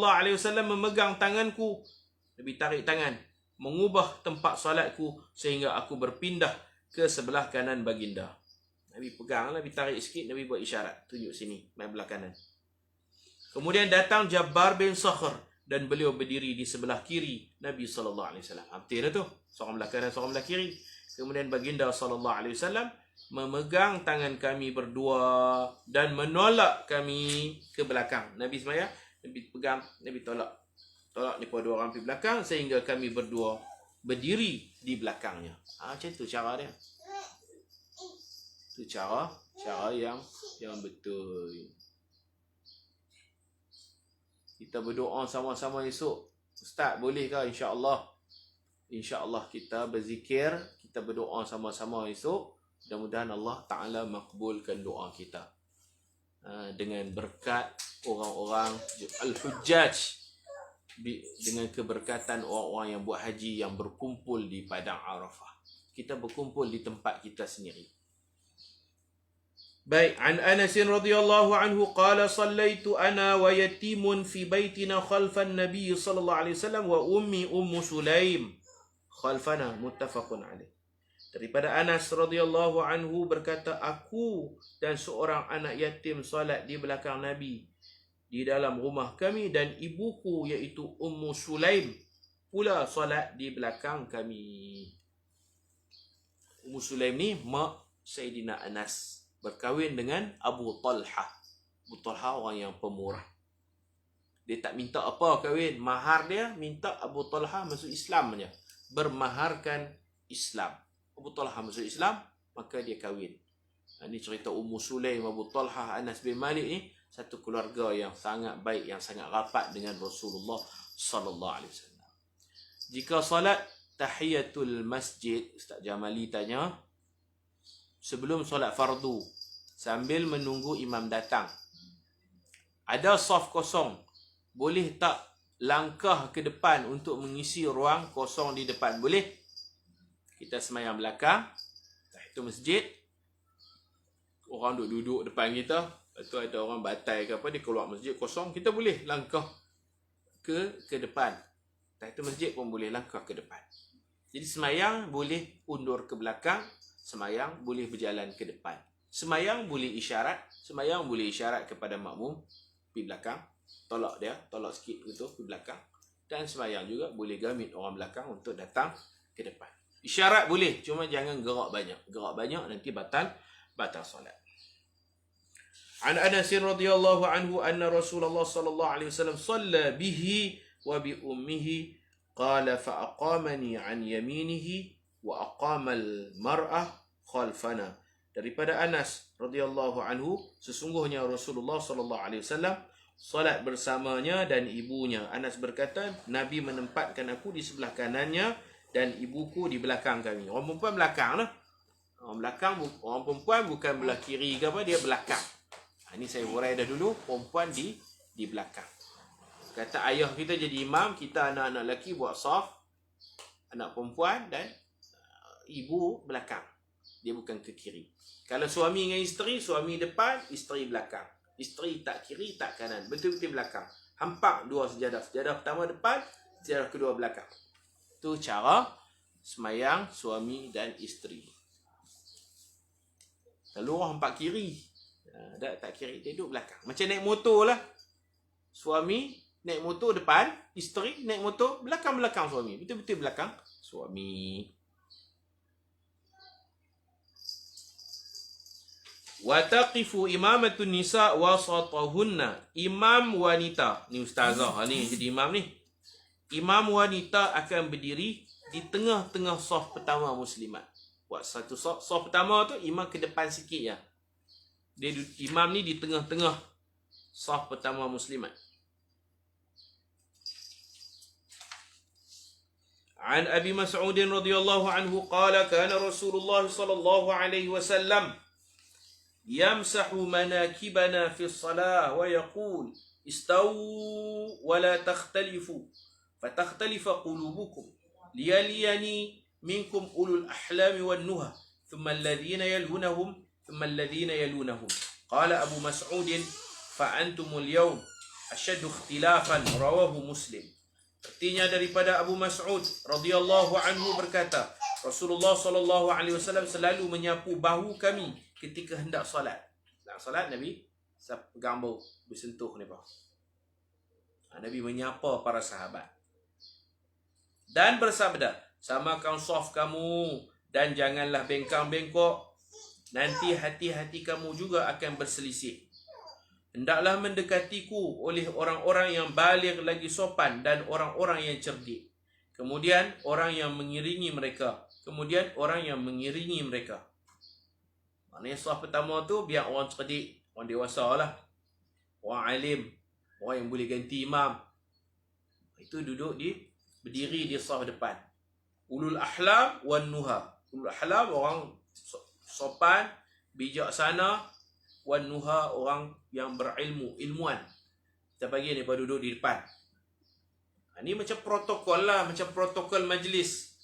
memegang tanganku, Nabi tarik tangan, mengubah tempat solatku sehingga aku berpindah ke sebelah kanan baginda. Nabi pegang, Nabi tarik sikit, Nabi buat isyarat, tunjuk sini, main belah kanan. Kemudian datang Jabbar bin Sakhr dan beliau berdiri di sebelah kiri Nabi SAW. Arti dah tu, seorang belah kanan, seorang belah kiri. Kemudian baginda SAW memegang tangan kami berdua dan menolak kami ke belakang. Nabi semaya, Nabi pegang, Nabi tolak mereka 2 orang pergi belakang sehingga kami berdua berdiri di belakangnya. Macam tu cara dia. Itu cara yang betul. Kita berdoa sama-sama esok. Ustaz, bolehkah? InsyaAllah. InsyaAllah kita berzikir, kita berdoa sama-sama esok. Mudah-mudahan Allah Ta'ala makbulkan doa kita. Dengan berkat orang-orang Al-Hujjaj. Dengan keberkatan orang-orang yang buat haji yang berkumpul di Padang Arafah. Kita berkumpul di tempat kita sendiri. Baik, an Anas radhiyallahu anhu qala sallaitu ana wa yatimun fi baitina khalfan nabiy sallallahu alaihi wasallam wa ummi Sulaim khalfana, muttafaqun alaih. Daripada Anas radhiyallahu anhu berkata, aku dan seorang anak yatim solat di belakang Nabi di dalam rumah kami, dan ibuku iaitu Ummu Sulaim pula solat di belakang kami. Ummu Sulaim ni mak Sayyidina Anas, berkahwin dengan Abu Talha. Abu Talha orang yang pemurah. Dia tak minta apa kahwin. Mahar dia minta Abu Talha masuk Islam saja. Bermaharkan Islam. Abu Talha masuk Islam, maka dia kahwin. Ini cerita Ummu Sulaim, Abu Talha, Anas bin Malik ni satu keluarga yang sangat baik, yang sangat rapat dengan Rasulullah sallallahu alaihi wasallam. Jika salat tahiyatul masjid, Ustaz Jamali tanya, sebelum solat fardu, sambil menunggu imam datang, ada saf kosong, boleh tak langkah ke depan untuk mengisi ruang kosong di depan? Boleh. Kita semayang belakang, tahiyatul masjid, orang duduk depan kita, lepas tu ada orang batai ke apa, dia keluar masjid kosong, kita boleh langkah ke depan. Tahiyatul masjid pun boleh langkah ke depan. Jadi semayang boleh undur ke belakang, semayang boleh berjalan ke depan. Semayang boleh isyarat kepada makmum pergi belakang, tolak sikit gitu pergi belakang. Dan semayang juga boleh gamit orang belakang untuk datang ke depan. Isyarat boleh, cuma jangan gerak banyak. Gerak banyak nanti batal solat. An Anas radhiyallahu anhu anna Rasulullah sallallahu alaihi wasallam shalla bihi wa bi ummihi qala fa aqamani an yaminihi wa aqamal mar'ah khalfana. Daripada Anas radhiyallahu anhu, sesungguhnya Rasulullah sallallahu alaihi wasallam salat bersamanya dan ibunya. Anas berkata, Nabi menempatkan aku di sebelah kanannya dan ibuku di belakang kami. Orang perempuan belakang lah. Orang perempuan bukan belah kiri ke apa, dia belakang. Ini saya hurai dah dulu, perempuan di belakang. Kata ayah kita jadi imam, kita anak-anak lelaki buat saf, anak perempuan dan ibu belakang. Dia bukan ke kiri. Kalau suami dengan isteri, suami depan, isteri belakang. Isteri tak kiri, tak kanan. Betul-betul belakang. Hampak 2 sejadah. Sejadah pertama depan, sejadah kedua belakang. Itu cara semayang suami dan isteri. Lalu orang empat kiri. Tak kiri, dia duduk belakang. Macam naik motor lah. Suami naik motor depan, isteri naik motor belakang-belakang suami. Betul-betul belakang suami. Wa taqifu imamatun nisa wasatahunna. Imam wanita. Ni ustazah ni jadi imam ni. Imam wanita akan berdiri di tengah-tengah saf pertama muslimat. Buat satu saf pertama tu imam ke depan sikit ya. Dia imam ni di tengah-tengah saf pertama muslimat. An Abi Mas'ud radhiyallahu anhu qala kana Rasulullah sallallahu alaihi wasallam yamsahu manakibana fi as-salah wa yaqul istawu wa la takhtalifu fatakhtalifa qulubukum liyaliyani minkum ulul ahlami wan nuha thumma alladhina yalunahum thumma alladhina yalunahum. Qala Abu Mas'ud fa antumul yawm ashaddu ikhtilafan, rawahu Muslim. Artinya daripada Abu Mas'ud radhiyallahu anhu berkata, Rasulullah sallallahu alaihi wasallam selalu menyapu bahu kami ketika hendak solat. Nak solat Nabi pegang bahu, bersentuh ni bah. Nabi menyapa para sahabat. Dan bersabda, samakan saf kamu dan janganlah bengkang-bengkok. Nanti hati-hati kamu juga akan berselisih. Hendaklah mendekatiku oleh orang-orang yang baligh lagi sopan dan orang-orang yang cerdik. Kemudian orang yang mengiringi mereka. Kemudian orang yang mengiringi mereka. Maknanya saf pertama tu biar orang cerdik, orang dewasa lah. Orang alim, orang yang boleh ganti imam. Itu duduk berdiri di saf depan. Ulul ahlam wan nuha. Ulul ahlam orang sopan, bijaksana. Wan nuha orang yang berilmu, ilmuan. Kita bagi ni duduk di depan. Ini macam protokol lah, macam protokol majlis.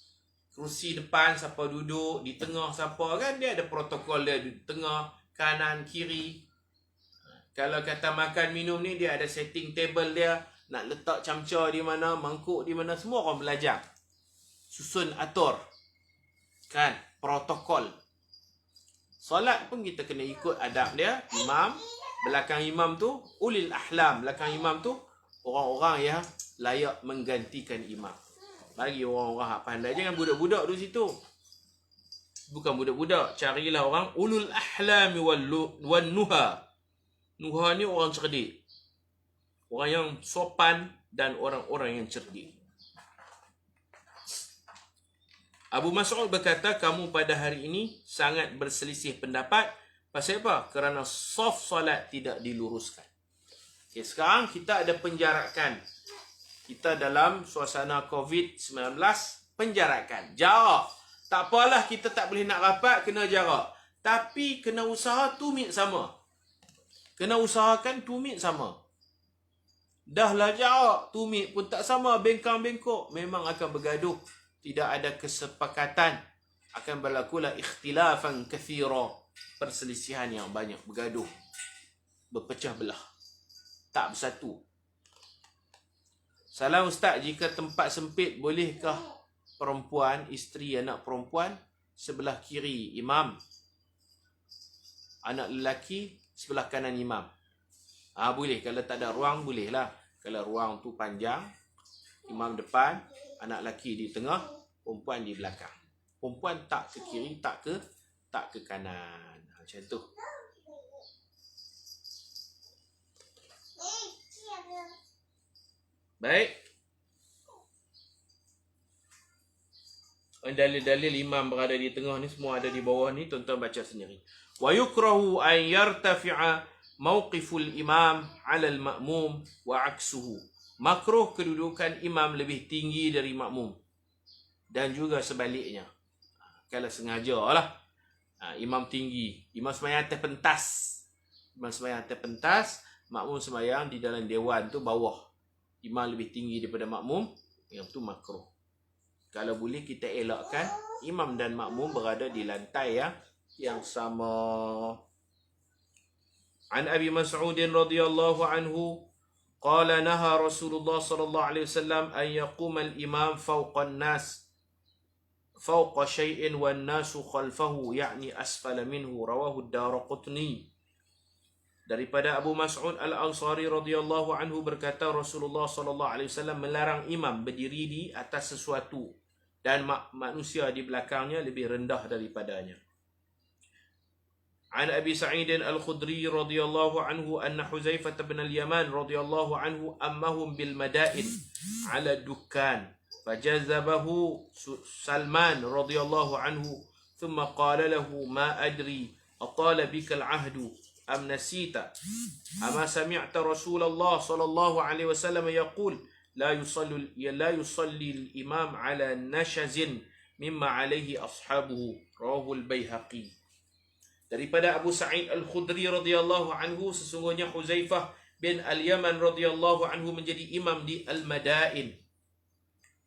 Kerusi depan siapa duduk, di tengah siapa kan, dia ada protokol dia di tengah, kanan, kiri. Kalau kata makan minum ni dia ada setting table dia, nak letak camca di mana, mangkuk di mana, semua orang belajar. Susun atur. Kan, protokol. Solat pun kita kena ikut adab dia. Imam, belakang imam tu ulil ahlam, belakang imam tu orang-orang yang layak menggantikan imam. Bagi orang-orang yang pandai. Jangan budak-budak di situ. Bukan budak-budak, carilah orang ulul ahlam wan nuha. Nuha ni orang cerdik. Orang yang sopan dan orang-orang yang cerdik. Abu Mas'ud berkata, kamu pada hari ini sangat berselisih pendapat. Pasal apa? Kerana saf solat tidak diluruskan. Okay, sekarang kita ada penjarakan. Kita dalam suasana COVID-19, penjarakan. Jarak. Tak apalah kita tak boleh nak rapat, kena jarak. Tapi kena usaha tumit sama. Kena usahakan tumit sama. Dahlah jarak, tumit pun tak sama, bengkang-bengkok, memang akan bergaduh. Tidak ada kesepakatan, akan berlakulah ikhtilafan kathira, perselisihan yang banyak, bergaduh, berpecah belah, tak bersatu. Salam Ustaz, jika tempat sempit bolehkah perempuan, isteri anak perempuan sebelah kiri imam, anak lelaki sebelah kanan imam? Boleh, kalau tak ada ruang bolehlah. Kalau ruang tu panjang, imam depan, anak lelaki di tengah, perempuan di belakang. Perempuan tak ke kiri, tak ke kanan. Macam tu. Baik. Dalil-dalil imam berada di tengah ni semua ada di bawah ni, tuan-tuan baca sendiri. Wa yukrahu an yartafi'a mawqiful imam 'ala al-ma'mum wa 'aksuhu. Makruh kedudukan imam lebih tinggi dari makmum. Dan juga sebaliknya. Kalau sengaja lah. Imam tinggi. Imam sembahyang atas pentas. Imam sembahyang atas pentas. Makmum sembahyang di dalam dewan tu bawah. Imam lebih tinggi daripada makmum. Yang tu makruh. Kalau boleh kita elakkan imam dan makmum berada di lantai yang sama. An Abi Mas'ud radhiyallahu anhu qala naha Rasulullah sallallahu alaihi wasallam an yaquma al-imam fawqa an-nas. fawqa syai'in wan nasu khalfahu ya'ni asfala minhu, rawahu ad-Daraqutni. Daripada Abu Mas'ud Al-Ansari radhiyallahu anhu berkata, Rasulullah sallallahu alaihi wasallam melarang imam berdiri di atas sesuatu dan manusia di belakangnya lebih rendah daripadanya. An Abi Sa'id Al-Khudri radhiyallahu anhu anna Huzaifah bin al-Yaman radhiyallahu anhu ammahum bil madain ala dukkan fajazabahu Salman radhiyallahu anhu thumma qala lahu ma adri atala bika al-ahdu am nasita ama sami'ta Rasulullah sallallahu alaihi wasallam yaqul la yusalli al-imam ala nashazin mimma alaihi ashabuhu, rawahu al-Baihaqi. Daripada Abu Sa'id Al-Khudri radhiyallahu anhu, sesungguhnya Huzaifah bin Al-Yaman radhiyallahu anhu menjadi imam di Al-Madain.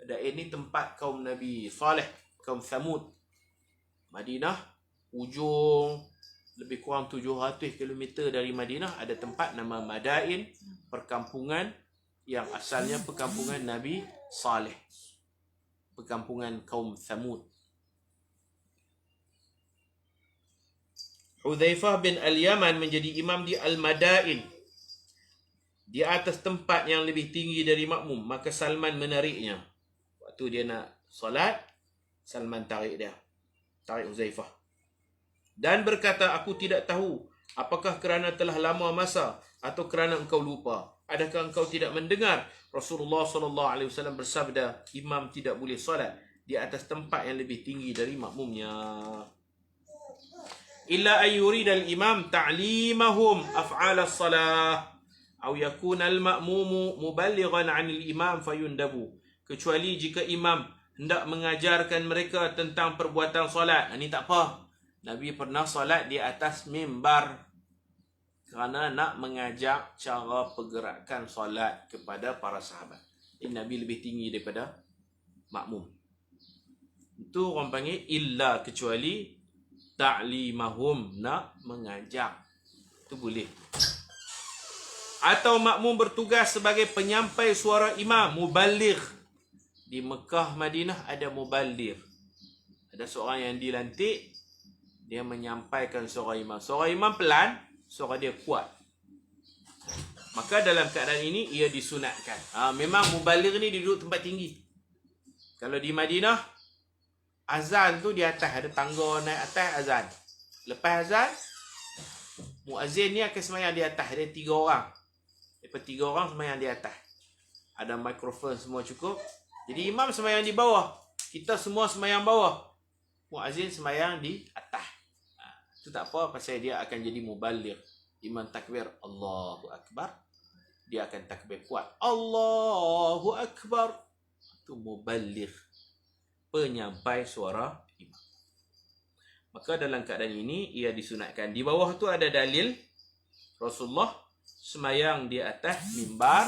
Madain ini tempat kaum Nabi Saleh, kaum Thamud. Madinah, ujung lebih kurang 700 km dari Madinah ada tempat nama Madain, perkampungan yang asalnya perkampungan Nabi Saleh, perkampungan kaum Thamud. Huzaifah bin Al-Yaman menjadi imam di Al-Madain, di atas tempat yang lebih tinggi dari makmum. Maka Salman menariknya. Waktu dia nak solat, Salman tarik dia, tarik Huzaifah, dan berkata, aku tidak tahu apakah kerana telah lama masa atau kerana engkau lupa. Adakah engkau tidak mendengar Rasulullah SAW bersabda, imam tidak boleh solat di atas tempat yang lebih tinggi dari makmumnya. Illa ayyurida al-imam ta'limahum af'al as-salah aw yakuna al-ma'mumu muballighan 'an al-imam fayundabu. Kecuali jika imam hendak mengajarkan mereka tentang perbuatan solat. Ini tak apa. Nabi pernah solat di atas mimbar kerana nak mengajak cara pergerakan solat kepada para sahabat. Ini Nabi lebih tinggi daripada makmum. Itu orang panggil illa, kecuali ta'limahum, nak mengajak. Itu boleh. Atau makmum bertugas sebagai penyampai suara imam, muballigh. Di Mekah, Madinah ada muballigh. Ada seorang yang dilantik, dia menyampaikan suara imam. Suara imam pelan, suara dia kuat. Maka dalam keadaan ini ia disunatkan. Memang muballigh ni duduk tempat tinggi. Kalau di Madinah, azan tu di atas, ada tangga naik atas azan. Lepas azan, muazzin ni akan semayang di atas. Ada 3 orang. Lepas 3 orang semayang di atas. Ada mikrofon semua cukup. Jadi imam semayang di bawah. Kita semua semayang bawah. Muazzin semayang di atas. Itu tak apa, pasal dia akan jadi muballigh. Imam takbir Allahu Akbar, dia akan takbir kuat Allahu Akbar. Itu muballigh, penyampai suara imam. Maka dalam keadaan ini ia disunatkan. Di bawah tu ada dalil Rasulullah semayang di atas mimbar,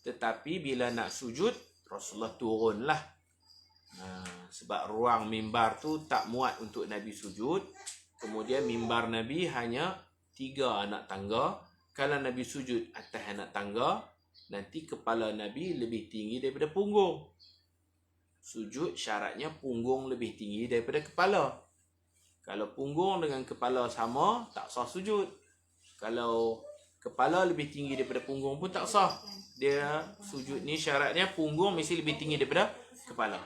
tetapi bila nak sujud Rasulullah turunlah. Sebab ruang mimbar tu tak muat untuk Nabi sujud. Kemudian mimbar Nabi hanya 3 anak tangga. Kalau Nabi sujud atas anak tangga, nanti kepala Nabi lebih tinggi daripada punggung. Sujud syaratnya punggung lebih tinggi daripada kepala. Kalau punggung dengan kepala sama, tak sah sujud. Kalau kepala lebih tinggi daripada punggung pun tak sah. Dia sujud ni syaratnya punggung mesti lebih tinggi daripada kepala.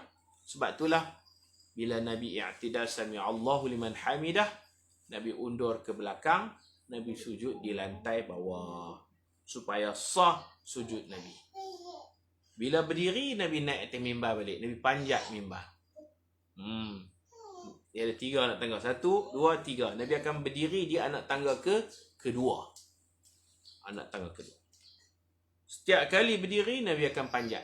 Sebab itulah bila Nabi i'tidal sami Allahu liman hamidah, Nabi undur ke belakang, Nabi sujud di lantai bawah supaya sah sujud Nabi. Bila berdiri, Nabi naik atas mimbar balik. Nabi panjat mimbar. Dia ada 3 anak tangga. 1, 2, 3. Nabi akan berdiri di anak tangga kedua. Anak tangga kedua. Setiap kali berdiri, Nabi akan panjat.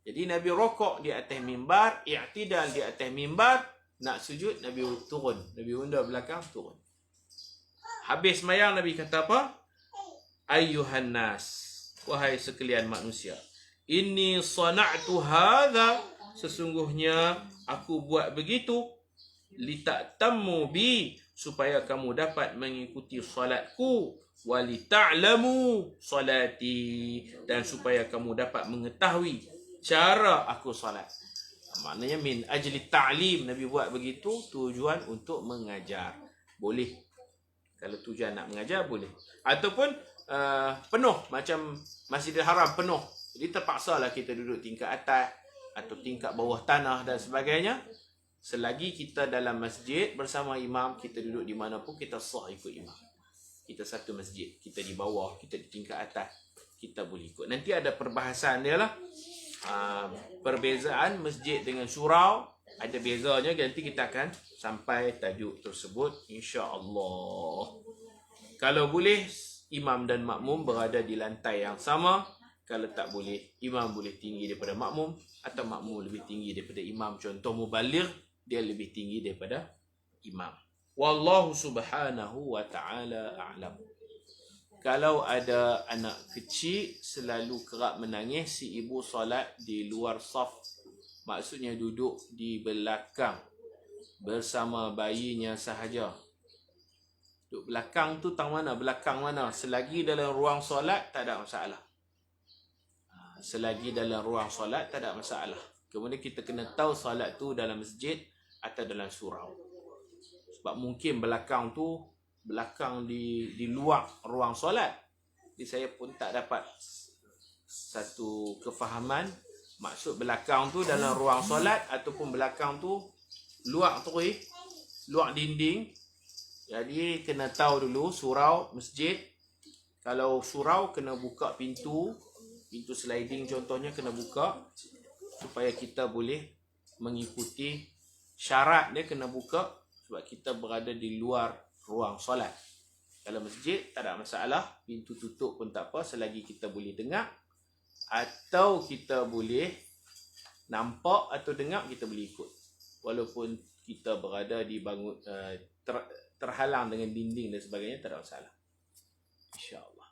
Jadi Nabi rokok di atas mimbar, i'tidal di atas mimbar, nak sujud, Nabi turun. Nabi undur belakang, turun. Habis semayang, Nabi kata apa? Ayyuhan nas, wahai sekalian manusia, inni sana'tu hadha, sesungguhnya aku buat begitu, lita'tammu bi, supaya kamu dapat mengikuti salatku, walita'lamu salati, dan supaya kamu dapat mengetahui cara aku salat. Maknanya min ajli ta'lim, Nabi buat begitu tujuan untuk mengajar. Boleh. Kalau tujuan nak mengajar boleh. Ataupun penuh, macam Masjidil Haram penuh. Jadi terpaksalah kita duduk tingkat atas atau tingkat bawah tanah dan sebagainya. Selagi kita dalam masjid bersama imam, kita duduk di mana pun kita sah ikut imam. Kita satu masjid, kita di bawah, kita di tingkat atas, kita boleh ikut. Nanti ada perbahasan dia lah. Perbezaan masjid dengan surau ada bezanya, nanti kita akan sampai tajuk tersebut insya-Allah. Kalau boleh imam dan makmum berada di lantai yang sama. Kalau tak boleh, imam boleh tinggi daripada makmum atau makmum lebih tinggi daripada imam. Contoh mubaligh, dia lebih tinggi daripada imam. Wallahu subhanahu wa ta'ala a'lam. Kalau ada anak kecil selalu kerap menangis, si ibu solat di luar saf, maksudnya duduk di belakang bersama bayinya sahaja. Duduk belakang tu tang mana? Belakang mana? Selagi dalam ruang solat tak ada masalah. Selagi dalam ruang solat tak ada masalah. Kemudian kita kena tahu solat tu dalam masjid atau dalam surau. Sebab mungkin belakang tu belakang di luar ruang solat. Jadi saya pun tak dapat satu kefahaman maksud belakang tu dalam ruang solat ataupun belakang tu luar terus, luar dinding. Jadi kena tahu dulu surau masjid. Kalau surau kena buka pintu sliding contohnya kena buka supaya kita boleh mengikuti syarat dia kena buka sebab kita berada di luar ruang solat. Kalau masjid tak ada masalah, pintu tutup pun tak apa selagi kita boleh dengar atau kita boleh nampak atau dengar, kita boleh ikut. Walaupun kita berada di bangun terhalang dengan dinding dan sebagainya, tak ada masalah. Insya-Allah.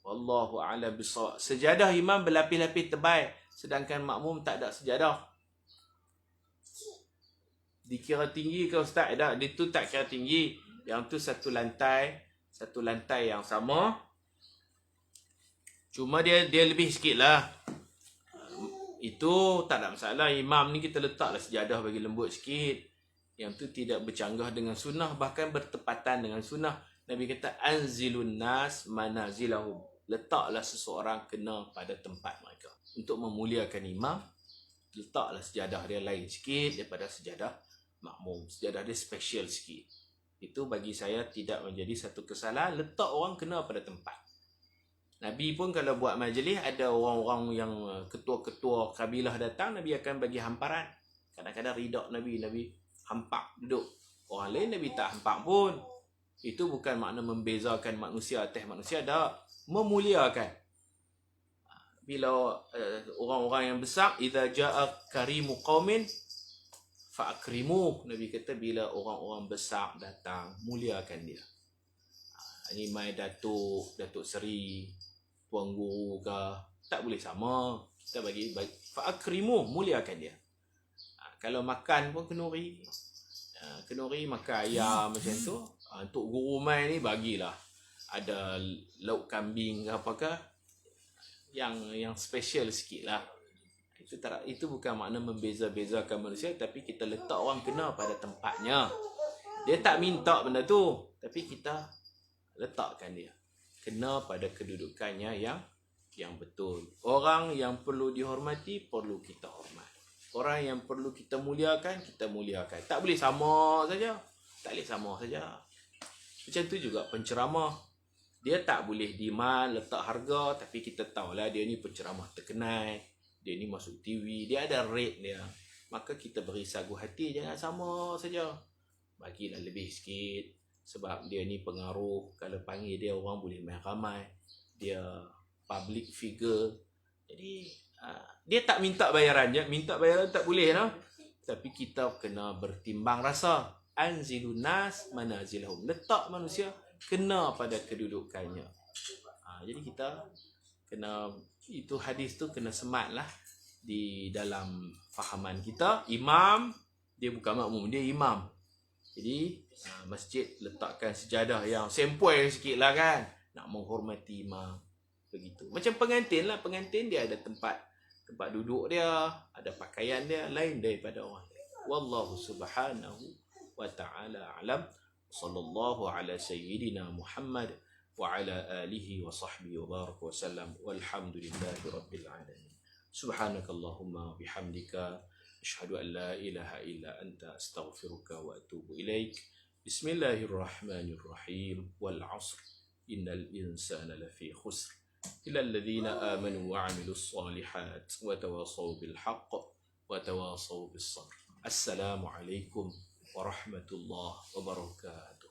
Wallahu a'lam bissawab. Sejadah imam berlapis-lapis tebal sedangkan makmum tak ada sejadah. Dikira tinggi ke ustaz? Tak, dia tu tak kira tinggi. Yang tu satu lantai yang sama. Cuma dia lebih sikit lah. Itu tak ada masalah. Imam ni kita letaklah sejadah bagi lembut sikit. Yang tu tidak bercanggah dengan sunnah, bahkan bertepatan dengan sunnah. Nabi kata anzilun nas manazilahum. Letaklah seseorang kena pada tempat mereka. Untuk memuliakan imam, letaklah sejadah dia lain sikit daripada sejadah makmum. Sejadah dia special sikit. Itu bagi saya tidak menjadi satu kesalahan. Letak orang kena pada tempat. Nabi pun kalau buat majlis, ada orang-orang yang ketua-ketua kabilah datang, Nabi akan bagi hamparan. Kadang-kadang ridak Nabi hampak duduk. Orang lain Nabi tak hampak pun. Itu bukan makna membezakan manusia atas manusia, dah memuliakan. Bila orang-orang yang besar, idza jaa karimu qaumin fa'akrimu. Nabi kata bila orang-orang besar datang, muliakan dia. Ini mai datuk seri, tuan guru ke, tak boleh sama. Kita bagi fa'akrimu, muliakan dia. Kalau makan pun kenuri. Kenuri makan ayam macam tu. Untuk guru mai ni bagilah. Ada lauk kambing ke apakah yang special sikit lah. Itu bukan makna membeza-bezakan manusia, tapi kita letak orang kena pada tempatnya. Dia tak minta benda tu, tapi kita letakkan dia kena pada kedudukannya yang betul. Orang yang perlu dihormati, perlu kita hormat. Orang yang perlu kita muliakan, kita muliakan. Tak boleh sama saja. Tak boleh sama saja. Macam tu juga penceramah. Dia tak boleh demand, letak harga, tapi kita tahulah dia ni penceramah terkenal. Dia ni masuk TV, dia ada rate dia. Maka kita beri sagu hati, jangan sama saja. Bagilah lebih sikit. Sebab dia ni pengaruh. Kalau panggil dia, orang boleh main ramai. Dia public figure. Jadi, dia tak minta bayaran. Minta bayaran tak boleh lah. Tapi kita kena bertimbang rasa. Anzilun nas manazilahum. Letak manusia kena pada kedudukannya. Jadi kita kena, itu hadis tu kena semat lah di dalam fahaman kita. Imam, dia bukan makmum, dia imam. Jadi masjid letakkan sejadah yang sempoi sikit lah kan, nak menghormati imam. Begitu. Macam pengantin lah, pengantin dia ada tempat duduk dia, ada pakaian dia lain daripada orang. Wallahu subhanahu wa ta'ala alam. Sallallahu ala sayyidina Muhammad wa ala alihi wa sahbihi wa baraka wa sallam. Walhamdulillahi rabbil alamin. Subhanakallahumma bihamdika asyhadu an la ilaha illa anta astaghfiruka wa atubu ilaik. Bismillahirrahmanirrahim. Wal 'asr. Innal insana lafi khusr. إلى الذين آمنوا وعملوا الصالحات وتواصوا بالحق وتواصوا بالصبر. السلام عليكم ورحمة الله وبركاته.